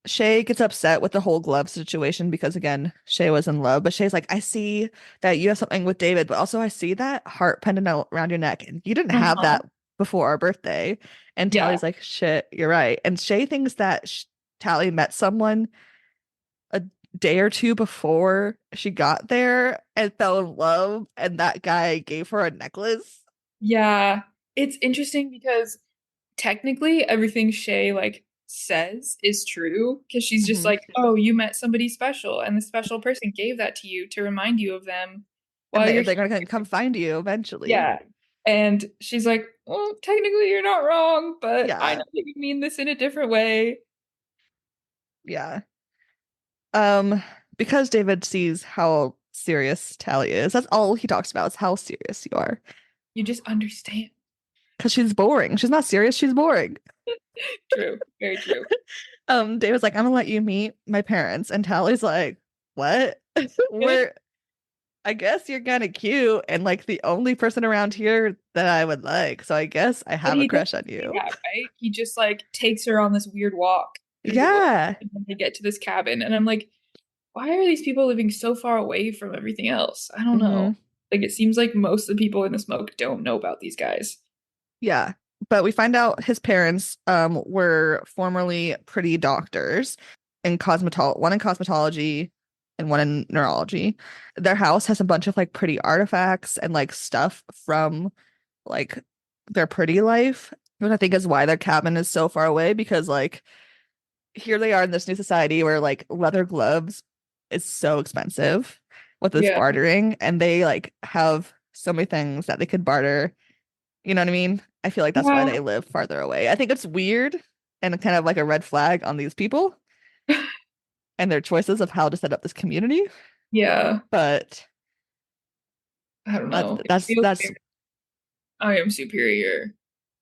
Shay gets upset with the whole glove situation because again, Shay was in love, but Shay's like, I see that you have something with David, but also I see that heart pendant around your neck, and you didn't have Uh-huh. that before our birthday. And Yeah. Tally's like, shit, you're right. And Shay thinks that Tally met someone a day or two before she got there and fell in love, and that guy gave her a necklace. Yeah. It's interesting because technically everything Shay like says is true because she's just Hmm. like, "Oh, you met somebody special and the special person gave that to you to remind you of them And while you're they're here." gonna come find you eventually. Yeah. And she's like, "Well, technically you're not wrong, but I Yeah, know that you mean this in a different way." yeah. Um, because David sees how serious Tally is. That's all he talks about is how serious you are. You just understand. Because she's boring. She's not serious, she's boring. True. Very true. David's like, I'm gonna let you meet my parents. And Tally's like, what? We're I guess you're kind of cute and like the only person around here that I would like. So I guess I But have a he doesn't crush on say you. that, right? He just like takes her on this weird walk through the woods Yeah. and then they get to this cabin. And I'm like, why are these people living so far away from everything else? I don't know. Hmm. Like it seems like most of the people in the smoke don't know about these guys. Yeah. But we find out his parents were formerly pretty doctors in one in cosmetology and one in neurology. Their house has a bunch of like pretty artifacts and like stuff from like their pretty life, which I think is why their cabin is so far away because like here they are in this new society where like leather gloves is so expensive with this Yeah. bartering and they like have so many things that they could barter. You know what I mean? I feel like that's why Yeah. they live farther away. I think it's weird and kind of like a red flag on these people and their choices of how to set up this community. Yeah. But I don't that's know. It that's feels that's very, I am superior.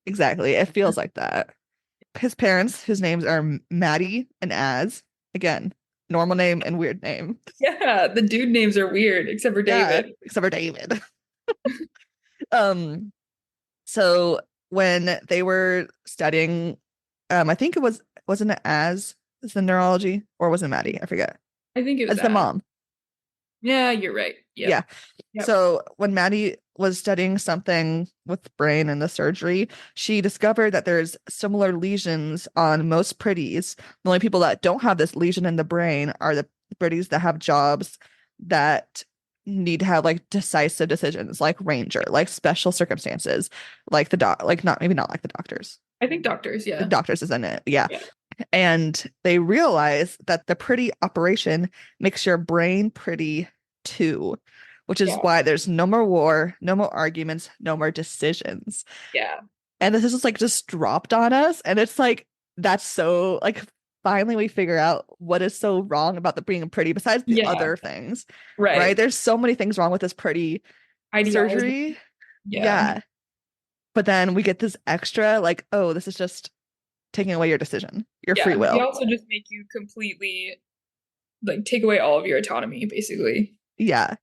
exactly. It feels like that. His parents, whose names are Maddie and Az, again, normal name and weird name. Yeah. The dude names are weird, except for Yeah, David. except for David. Um, so when they were studying, I think wasn't it Az is the neurology or was it Maddie? I forget. I think it was As the that. mom. Yeah, you're right. Yep. Yeah. Yep. So when Maddie was studying something with brain and the surgery, she discovered that there's similar lesions on most pretties. The only people that don't have this lesion in the brain are the pretties that have jobs that need to have like decisive decisions, like ranger, like special circumstances, like the doc, like not maybe not like the doctors. I think doctors, The yeah. doctors isn't it? Yeah. Yeah. And they realize that the pretty operation makes your brain pretty too. which is Yeah. why there's no more war, no more arguments, no more decisions. Yeah. And this is just like just dropped on us. And it's like, that's so like finally we figure out what is so wrong about the being pretty besides the Yeah. other things, right? Right. There's so many things wrong with this pretty Ideology. surgery. Yeah. Yeah. But then we get this extra, like, oh, this is just taking away your decision, your free Yeah. They will. also just make you completely like take away all of your autonomy, basically. Yeah.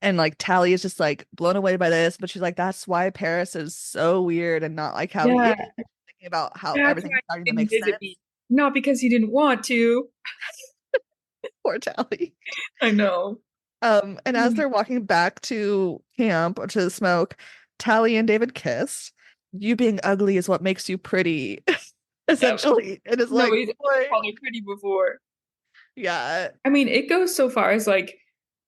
And like Tally is just like blown away by this, but she's like, that's why Paris is so weird and not like how he is. Yeah. Thinking about how That's everything's why starting he to didn't make visit sense. me. Not because he didn't want to. Poor Tally. I know. And as they're walking back to camp or to the smoke, Tally and David kiss. You being ugly is what makes you pretty, Yep. essentially. And it's like, Nobody's ever boy, called her pretty before. yeah. I mean, it goes so far as like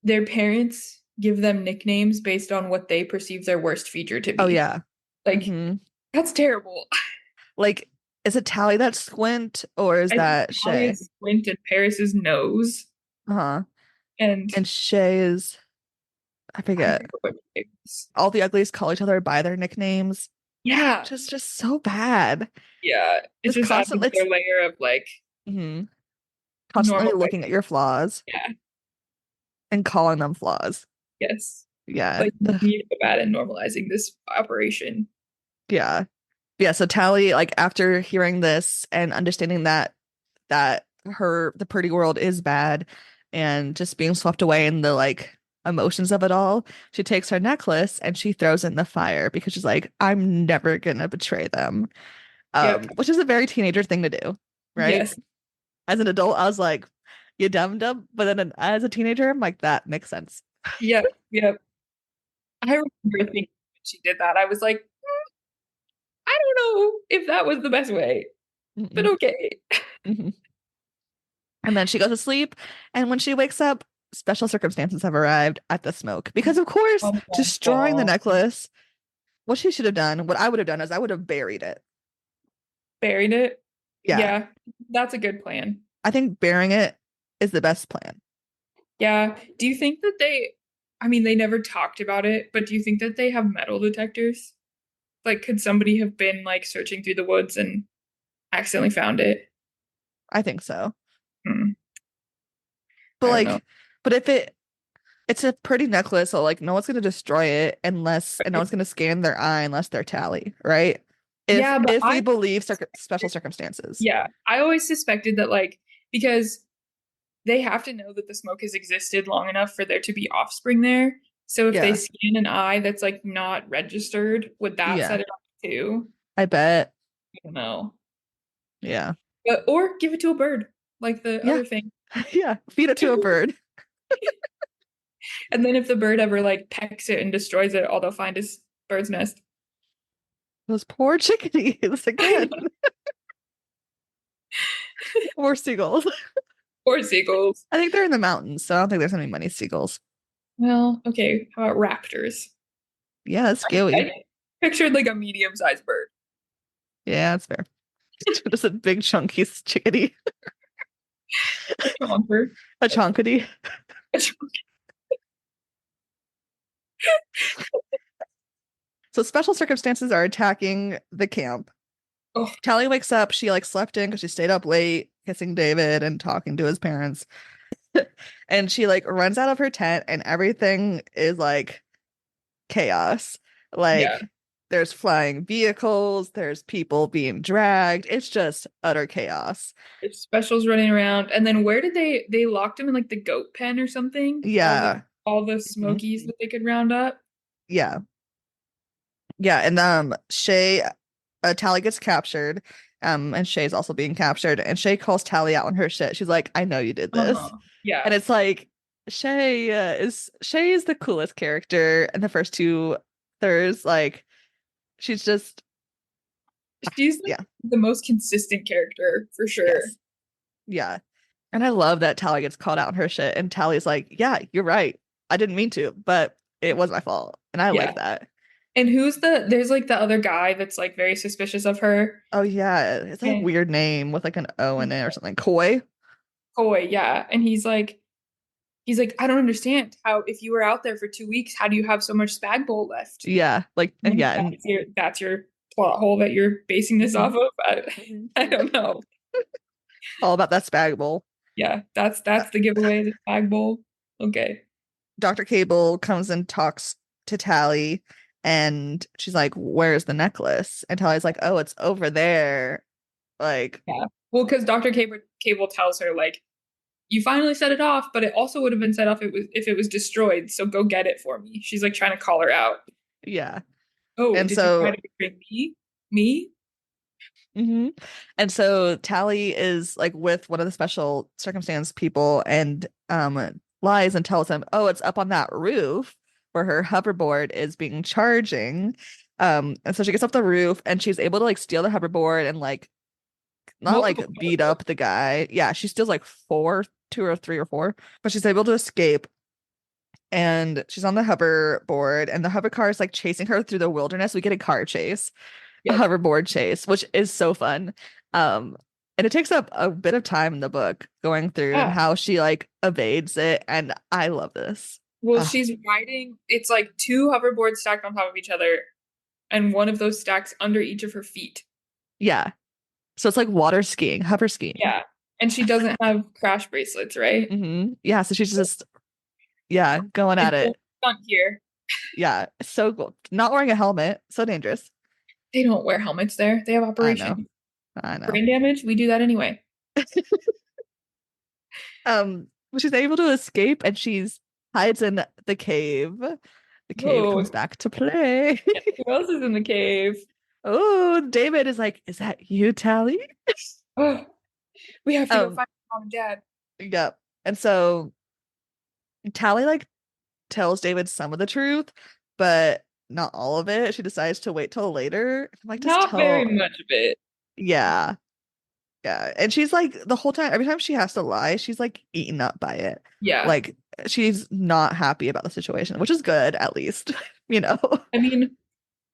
their parents give them nicknames based on what they perceive their worst feature to Oh be. yeah. Like, Hmm. that's terrible. Like, is it Tally that squint or is I think that Shay? Talia's squint and Paris's nose. Uh-huh. And And Shay is, I I forget. forget what it is. All the uglies call each other by their nicknames, Yeah. which is just so bad. Yeah. It Just just adds constantly, another layer of like mhm, constantly normal. looking at your flaws Yeah. and calling them flaws. Yes. Yeah. Like Ugh. you need to go bad and normalizing this operation. Yeah. Yeah. So Tally, like after hearing this and understanding that the pretty world is bad and just being swept away in the like emotions of it all, she takes her necklace and she throws it in the fire because she's like, I'm never gonna betray them. Yep. Which is a very teenager thing to do, right? Yes. As an adult, I was like, you dumb dumb. But then as a teenager, I'm like, that makes sense. Yep. Yep. I remember thinking when she did that, I was like, I don't know if that was the best way, but Mm-mm. okay. Mhm. And then she goes to sleep. And when she wakes up, special circumstances have arrived at the smoke. Because, of course, Oh my destroying the God. necklace, what she should have done, what I would have done is I would have buried it. Buried it. Yeah. Yeah, that's a good plan. I think burying it is the best plan. Yeah. Do you think that I mean, they never talked about it, but do you think that they have metal detectors? Like, could somebody have been like searching through the woods and accidentally found it? I think so. Hmm. But I don't know. like, but if it's a pretty necklace, so like no one's gonna destroy it unless and no one's gonna scan their eye unless they're Tally, right? If Yeah, but if we believe special circumstances. I always suspected that like because they have to know that the smoke has existed long enough for there to be offspring there. So if they Yeah. scan an eye that's like not registered, would that Yeah. set it off too? I bet. I don't know. Yeah. But, or give it to a bird, like the Yeah. other thing. Yeah. Feed it to a bird. And then if the bird ever like pecks it and destroys it, all they'll find is bird's nest. Those poor chickadees again. Or seagulls. Or seagulls. I think they're in the mountains, so I don't think there's any many seagulls. Well, okay. How about raptors? Yeah, that's scary. I pictured like a medium-sized bird. Yeah, that's fair. Just a big chunky chickadee. A chomper. A chonkadee. A chomper. So special circumstances are attacking the camp. Oh, Tally wakes up. She like slept in because she stayed up late, kissing David and talking to his parents. And she like runs out of her tent, and everything is like chaos. yeah. Like there's flying vehicles, there's people being dragged. It's just utter chaos. There's specials running around. And then where did they locked him in like the goat pen or something? Yeah. All the Mhm. smokies that they could round up. Yeah. Yeah. And Shay, Tally gets captured. And Shay's also being captured. And Shay calls Tally out on her shit. She's like, I know you did this. Uh-huh. Yeah. And it's like Shay is the coolest character in the first two thirds. Like she's just She's like yeah, the most consistent character for sure. yes. Yeah. And I love that Tally gets called out on her shit. And Tally's like, yeah, you're right. I didn't mean to, but it was my fault. And I Yeah. like that. And there's like the other guy that's like very suspicious of her. Oh yeah. It's a And weird name with like an O in it or something. Coy. Coy, yeah. And he's like, He's like, I don't understand how if you were out there for 2 weeks, how do you have so much spag bowl left? Yeah, like and Like, yeah, and that's your plot hole that you're basing this off mhm, of. mhm. I don't know. All about that spag bowl. Yeah, Uh, that's the giveaway, the spag bowl. Okay. Dr. Cable comes and talks to Tally, and she's like, "Where's the necklace?" And Tally's like, "Oh, it's over there." Like, Yeah. Well, because Cable tells her like, you finally set it off, but it also would have been set off if it was destroyed. So go get it for me. She's like trying to call her out. yeah. Oh, And did you try so to betray me? Me? hmm And so Tally is like with one of the special circumstance people and lies and tells him, "Oh, it's up on that roof where her hoverboard is being charging." And so she gets off the roof and she's able to like steal the hoverboard and like not like Multiple beat up the guy. Yeah, she steals like two or three or four, but she's able to escape and she's on the hoverboard and the hover car is like chasing her through the wilderness. We get a car chase, a Yep. hoverboard chase, which is so fun. Um, and it takes up a bit of time in the book going through and Yeah. how she like evades it. And I love this. Well, Ah, she's riding, it's like two hoverboards stacked on top of each other, and one of those stacks under each of her feet. yeah. So it's like water skiing, hover skiing. Yeah. And she doesn't have crash bracelets, right? Yeah. So she's just, yeah, going It's at full it. stunt here. Yeah. So cool. Not wearing a helmet. So dangerous. They don't wear helmets there. They have I know. operations. I know. Brain damage, we do that anyway. But she's able to escape and she's hides in the cave. The cave Whoa. comes back to play. Who else is in the cave? Oh, David is like, "Is that you, Tally?" Oh, we have to go Um, find mom and dad. yep. And so Tally like tells David some of the truth, but not all of it. She decides to wait till later. I'm like, just Not very tell. much of it. Yeah. Yeah. And she's like the whole time, every time she has to lie, she's like eaten up by it. Yeah. Like she's not happy about the situation, which is good at least, you know. I mean,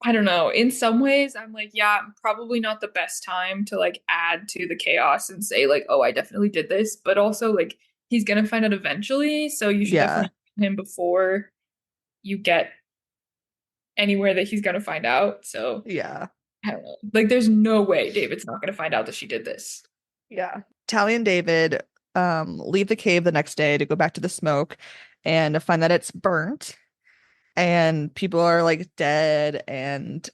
I don't know. In some ways, I'm like, yeah, probably not the best time to like add to the chaos and say like, oh, I definitely did this. But also like he's gonna find out eventually, so you should Yeah. definitely kill him before you get anywhere that he's gonna find out. So Yeah. I don't know. Like, there's no way David's not gonna find out that she did this. Yeah. Tally and David leave the cave the next day to go back to the smoke and find that it's burnt and people are like dead and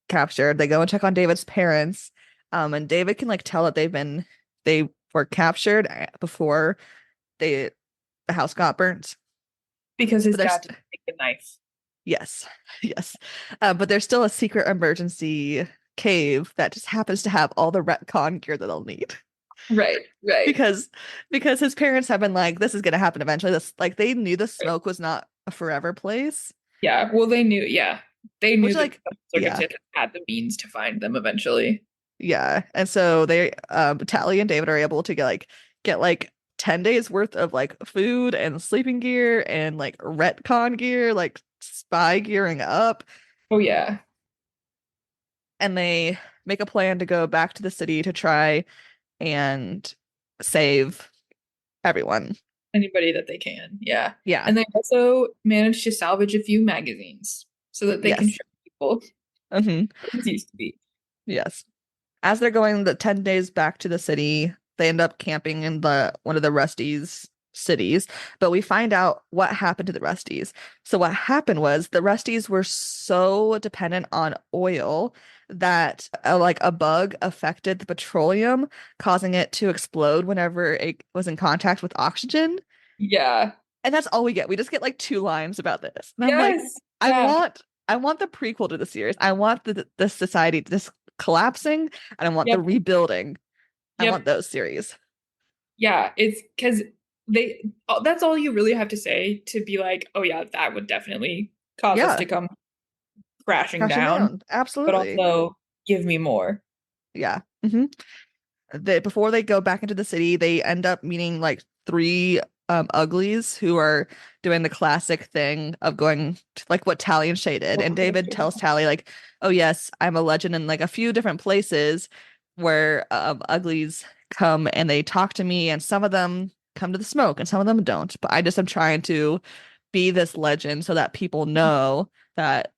captured. They go and check on David's parents. And David can like tell that they were captured before they the house got burnt. Because his But there's dad didn't take the knife. yes, yes. But there's still a secret emergency cave that just happens to have all the retcon gear that they'll need. Right, right, because because his parents have been like, this is gonna happen eventually. This like they knew the right. smoke was not a forever place. Yeah. Well, they knew, yeah. They knew Which that like the yeah, circumstances had the means to find them eventually. yeah. And so they Tally and David are able to get like 10 days worth of like food and sleeping gear and like retcon gear, like spy gearing up, Oh yeah. and they make a plan to go back to the city to try and save everyone. Anybody that they can. Yeah. Yeah. And they also managed to salvage a few magazines so that they can Yes. show people hmm what it used to be. Yes. As they're going the 10 days back to the city, they end up camping in the one of the Rusty's cities, but we find out what happened to the Rusties. So what happened was the Rusties were so dependent on oil that like a bug affected the petroleum, causing it to explode whenever it was in contact with oxygen. Yeah. And that's all we get. We just get like two lines about this. And I'm like, Yes. I Yeah. want I want the prequel to the series. I want the society just collapsing and I want the Yep. rebuilding. I want Yep. those series. Yeah. It's because that's all you really have to say to be like, oh yeah, that would definitely cause us Yeah, to come crashing crashing down, down. but Absolutely. also give me more. Yeah. Before they go back into the city, they end up meeting like three uglies who are doing the classic thing of going to, like what Tally and Shay did. And David tells Tally like, "Oh yes, I'm a legend in like a few different places where uglies come and they talk to me, and some of them." come to the smoke and some of them don't. But I just am trying to be this legend so that people know that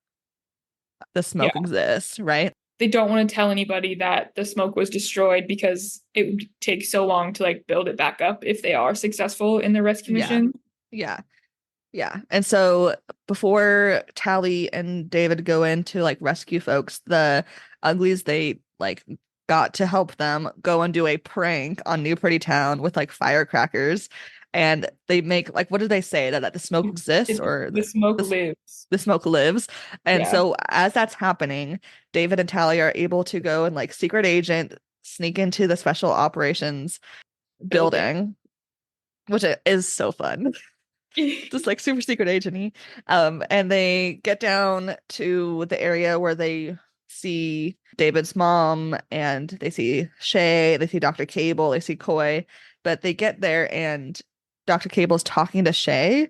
the Yeah. smoke exists, right? They don't want to tell anybody that the smoke was destroyed because it would take so long to like build it back up if they are successful in their rescue Yeah. mission. Yeah. Yeah. And so before Tally and David go in to like rescue folks, the Uglies, they like got to help them go and do a prank on New Pretty Town with like firecrackers. And they make like, what did they say? That the smoke exists or The smoke the, lives. the smoke lives. And Yeah, so as that's happening, David and Tally are able to go and like secret agent sneak into the special operations building. building, which is so fun. Just like super secret agenty. And they get down to the area where they see David's mom and they see Shay, they see Dr. Cable, they see Coy, but they get there and Dr. Cable's talking to Shay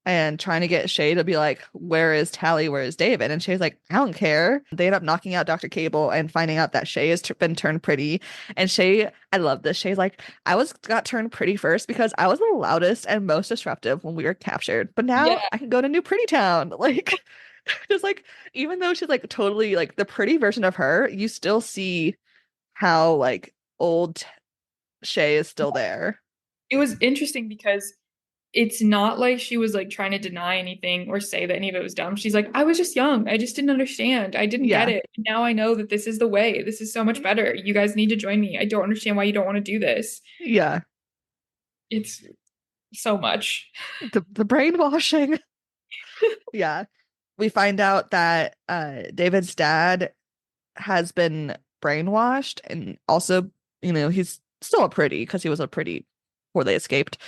and trying to get Shay to be like, where is Tally? Where is David? And Shay's like, I don't care. They end up knocking out Dr. Cable and finding out that Shay has been turned pretty. And Shay, I love this. Shay's like, I got turned pretty first because I was the loudest and most disruptive when we were captured. But now Yeah, I can go to New Pretty Town. Like, just like, even though she's like totally like the pretty version of her, you still see how like old Shay is still there. it was interesting because it's not like she was like trying to deny anything or say that any of it was dumb. She's like, I was just young. I just didn't understand. I didn't get Yeah. it. Now I know that this is the way. This is so much better. You guys need to join me. I don't understand why you don't want to do this. Yeah. It's so much. The brainwashing. Yeah. We find out that David's dad has been brainwashed and also, he's still a pretty because he was a pretty before they escaped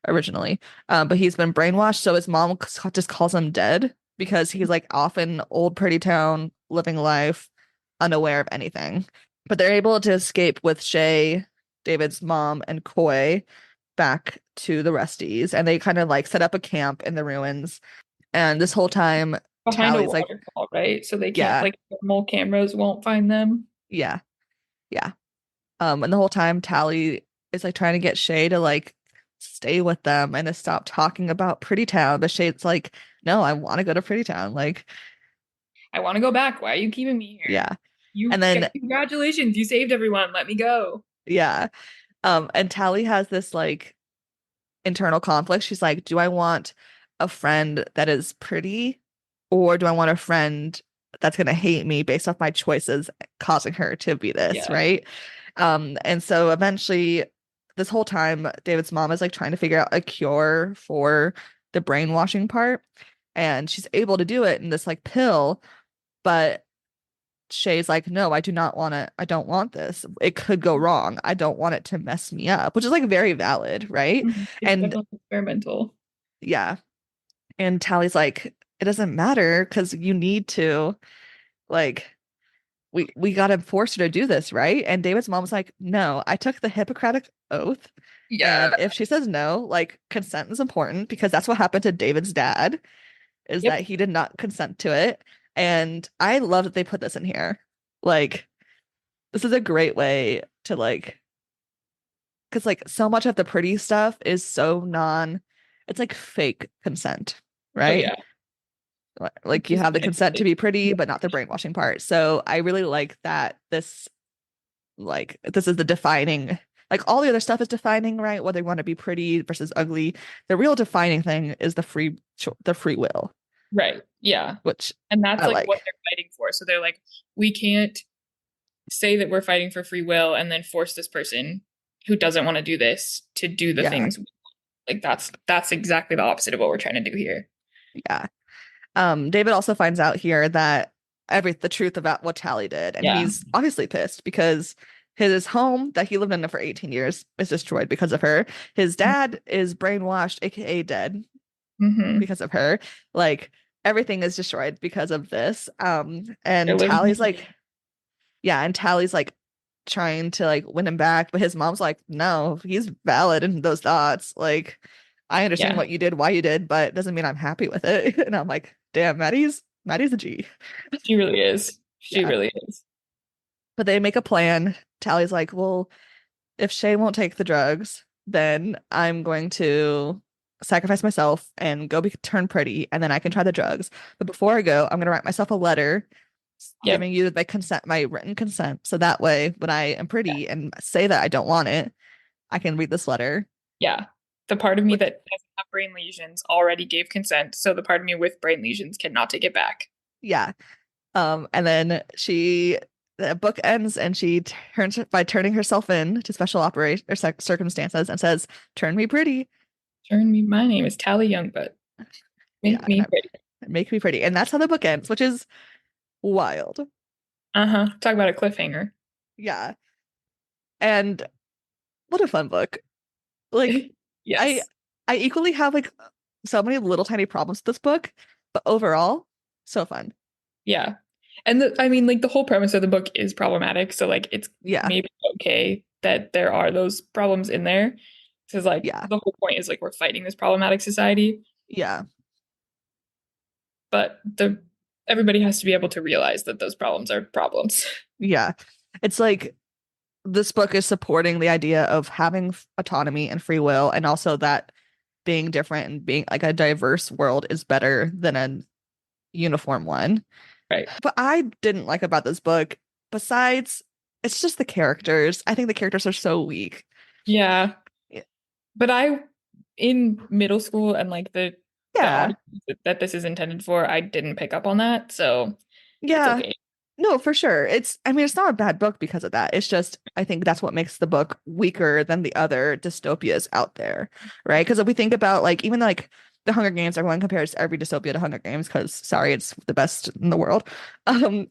originally. But he's been brainwashed, so his mom just calls him dead because he's like off in old pretty town living life, unaware of anything. But they're able to escape with Shay, David's mom, and Coy back to the Rusties, and they kind of like set up a camp in the ruins. And this whole time, Behind a Tally's like, waterfall, right? So they can't yeah, like thermal cameras won't find them. yeah, yeah. And the whole time Tally is like trying to get Shay to like stay with them and to stop talking about Pretty Town. But Shay's like, no, I want to go to Pretty Town. Like, I want to go back. Why are you keeping me here? yeah. You And then congratulations, you saved everyone. Let me go. yeah. And Tally has this like internal conflict. She's like, do I want a friend that is pretty, or do I want a friend that's gonna hate me based off my choices causing her to be this, Yeah. right? And so eventually this whole time David's mom is like trying to figure out a cure for the brainwashing part, and she's able to do it in this like pill, but Shay's like, no, I do not want to, I don't want this. It could go wrong. I don't want it to mess me up, which is like very valid, right? Mhm. It's And definitely experimental. yeah. And Tally's like, it doesn't matter because you need to, like, we gotta force her to do this, right? And David's mom's like, no, I took the Hippocratic oath. Yeah. And if she says no, like consent is important because that's what happened to David's dad, is that Yep. he did not consent to it. And I love that they put this in here. Like, this is a great way to like, because like so much of the pretty stuff is so it's like fake consent, Oh right? yeah. Like you Just have the consent to be pretty, yeah. but not the brainwashing part. So I really like that this is the defining, like all the other stuff is defining, right? Whether you want to be pretty versus ugly. The real defining thing is the free will, Right. Yeah. which And that's I like what like. they're fighting for. So they're like, we can't say that we're fighting for free will and then force this person who doesn't want to do this to do the Yeah. things like that's exactly the opposite of what we're trying to do here. Yeah. David also finds out here that the truth about what Tally did, and Yeah. he's obviously pissed because his home that he lived in for 18 years is destroyed because of her. His dad is brainwashed, aka dead, Mm-hmm. because of her. Like everything is destroyed because of this. They're And living Tally's like, yeah, and Tally's like trying to like win him back, but his mom's like, no, he's valid in those thoughts. Like, I understand yeah. what you did, why you did, but it doesn't mean I'm happy with it. And I'm like, damn, Maddie's a G. She really is. She Yeah. really is. But they make a plan. Tally's like, well, if Shay won't take the drugs, then I'm going to sacrifice myself and go be turn pretty, and then I can try the drugs. But before I go, I'm gonna write myself a letter Yep. giving you my consent, my written consent. So that way, when I am pretty and say that I don't want it, I can read this letter. Yeah. The part of me With that doesn't have brain lesions already gave consent, so the part of me with brain lesions cannot take it back. yeah. And then the book ends and she turns by turning herself in to special operation or circumstances and says, "Turn me pretty." Turn me, my name is Tally Youngbutt. Yeah, Make me pretty. make me pretty. And that's how the book ends, which is wild. Uh-huh. Talk about a cliffhanger. Yeah. And what a fun book. Like I Yes. I equally have like so many little tiny problems with this book, but overall, so fun. Yeah. And I mean, like the whole premise of the book is problematic, so like it's Yeah. maybe okay that there are those problems in there. Because like Yeah. the whole point is like we're fighting this problematic society, Yeah. but the everybody has to be able to realize that those problems are problems. Yeah. It's like this book is supporting the idea of having autonomy and free will, and also that being different and being like a diverse world is better than a uniform one. Right. But I didn't like about this book, besides, it's just the characters. I think the characters are so weak. Yeah. Y- But I in middle school and like the Yeah. audience that this is intended for, I didn't pick up on that, so it's Yeah. okay. No, for sure. I mean, it's not a bad book because of that. It's just, I think that's what makes the book weaker than the other dystopias out there, right? Because if we think about like, even like the Hunger Games, everyone compares every dystopia to Hunger Games because, sorry, it's the best in the world. Um,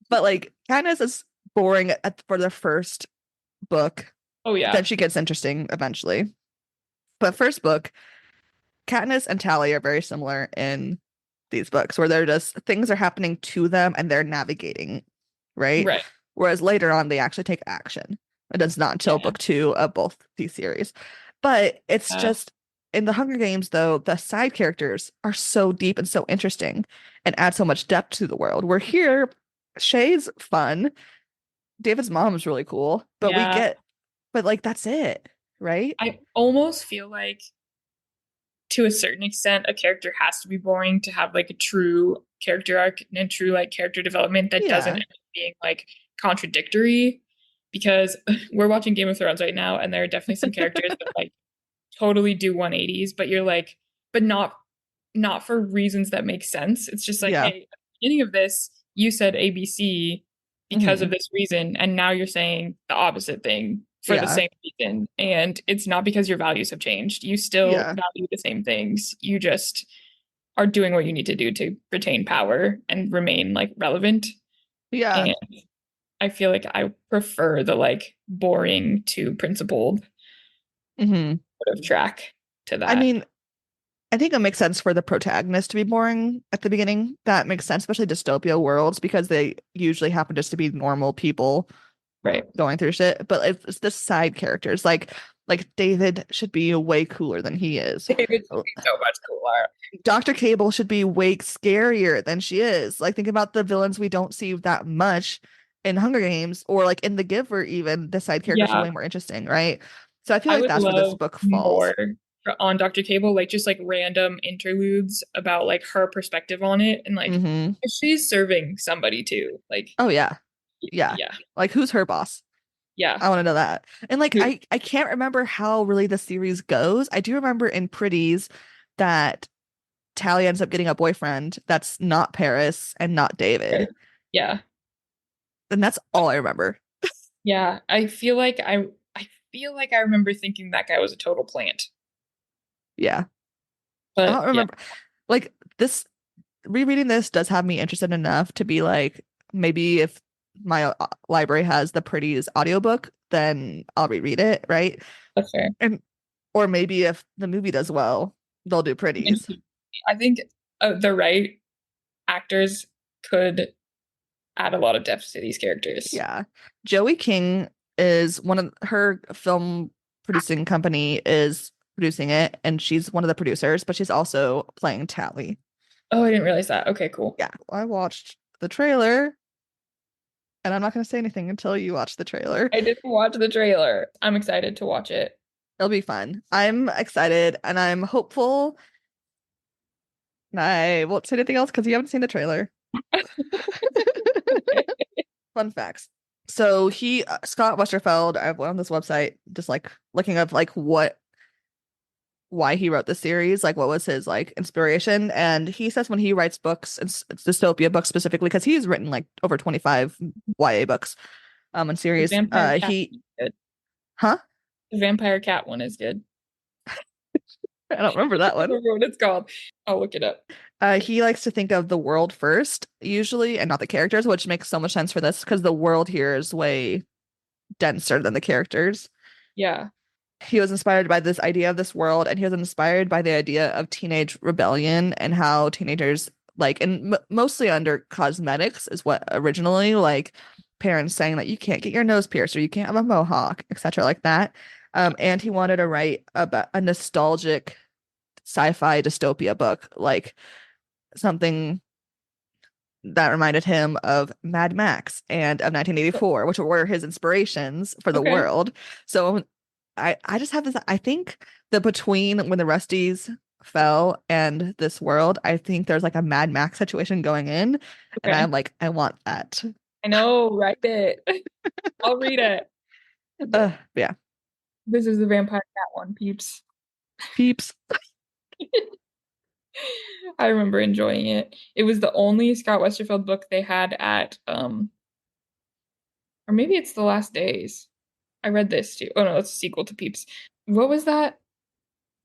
but like, Katniss is boring for the first book, Oh but then yeah. she gets interesting eventually. But first book, Katniss and Tally are very similar in these books, where they're just things are happening to them and they're navigating, right? Right. Whereas later on, they actually take action. It does not until Yeah. book two of both these series. But it's Uh, just in the Hunger Games, though, the side characters are so deep and so interesting and add so much depth to the world. Where here, Shay's fun. David's mom is really cool, yeah. but like that's it, right? I almost feel like to a certain extent, a character has to be boring to have like a true character arc and true like character development that doesn't Yeah, end up being like contradictory. Because we're watching Game of Thrones right now, and there are definitely some characters that like totally do 180s, but you're like, but not for reasons that make sense. It's just like, yeah, hey, at the beginning of this, you said ABC because of hmm this reason, and now you're saying the opposite thing for the yeah, same reason. And it's not because your values have changed. You still yeah, value the same things. You just are doing what you need to do to retain power and remain like relevant. yeah. And I feel like I prefer the like boring to principled hmm sort of track to I that. mean, I think it makes sense for the protagonist to be boring at the beginning. That makes sense, especially dystopia worlds, because they usually happen just to be normal people Right. going through shit. But it's the side characters, like David should be way cooler than he is. David should be so much cooler. Dr. Cable should be way scarier than she is. Like think about the villains we don't see that much in Hunger Games or like in The Giver, even the side characters are Yeah, way more interesting, right? So I feel I like would that's where this love book falls. more on Dr. Cable, like just like random interludes about like her perspective on it and like Hmm if she's serving somebody too. Like, Oh yeah. Yeah. yeah, Like who's her boss? yeah. I want to know that. And like Who- I can't remember how really the series goes. I do remember in Pretties that Tally ends up getting a boyfriend that's not Paris and not David. Yeah, And that's all I remember. yeah. I feel like I remember thinking that guy was a total plant. Yeah. I But don't yeah, remember. Like this rereading this does have me interested enough to be like, maybe if my library has the Pretties audiobook, then I'll reread it, right? that's fair. And or maybe if the movie does well, they'll do Pretties. I think the right actors could add a lot of depth to these characters. Yeah. Joey King is one of her film producing company is producing it, and she's one of the producers, but she's also playing Tally. Oh, I didn't realize that. Okay, cool. Yeah, I watched the trailer. And I'm not going to say anything until you watch the trailer. I didn't watch the trailer. I'm excited to watch it. It'll be fun. I'm excited and I'm hopeful. And I won't say anything else because you haven't seen the trailer. Fun facts. So Scott Westerfeld, I went on this website just like looking up like why he wrote the series, like what was his like inspiration. And he says when he writes books, it's dystopia books specifically, because he's written like over 25 YA books and The series. vampire cat He is good. huh? The vampire cat one is good. I don't remember that I one. don't remember what it's called. I'll look it up. He likes to think of the world first, usually, and not the characters, which makes so much sense for this because the world here is way denser than the characters. Yeah. He was inspired by this idea of this world, and he was inspired by the idea of teenage rebellion and how teenagers like, and mostly under cosmetics is what originally like parents saying that you can't get your nose pierced or you can't have a mohawk, etc., like that. And he wanted to write about a nostalgic sci-fi dystopia book, like something that reminded him of Mad Max and of 1984, which were his inspirations for the Okay. world. So I just have this. I think the between when the Rusties fell and this world, I think there's like a Mad Max situation going in, and Okay. I'm like, I want that. I know, write it. I'll read it. Yeah, This is the vampire cat one, peeps. peeps. I remember enjoying it. It was the only Scott Westerfeld book they had at or maybe it's The Last Days. I read this too. Oh no, it's a sequel to Peeps. What was that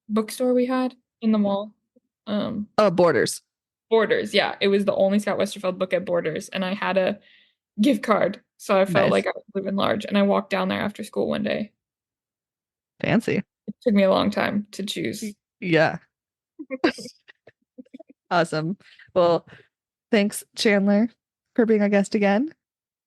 bookstore we had in the mall? Um Oh, Borders. Borders. Yeah, it was the only Scott Westerfeld book at Borders, and I had a gift card, so I felt Nice, like I was living large. And I walked down there after school one day. fancy. It took me a long time to choose. Yeah, awesome. Well, thanks, Chandler, for being our guest again.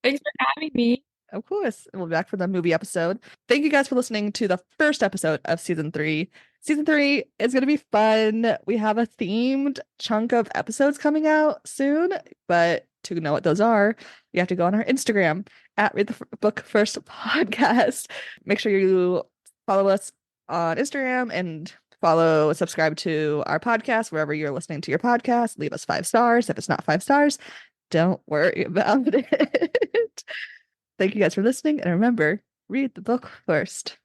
Thanks for having me. Of course. We'll be back for the movie episode. Thank you guys for listening to the first episode of season 3. Season 3 is going to be fun. We have a themed chunk of episodes coming out soon, but to know what those are, you have to go on our Instagram at Read the Book First Podcast. Make sure you follow us on Instagram and subscribe to our podcast wherever you're listening to your podcast. Leave us 5 stars. If it's not 5 stars, don't worry about it. Thank you guys for listening. And remember, read the book first.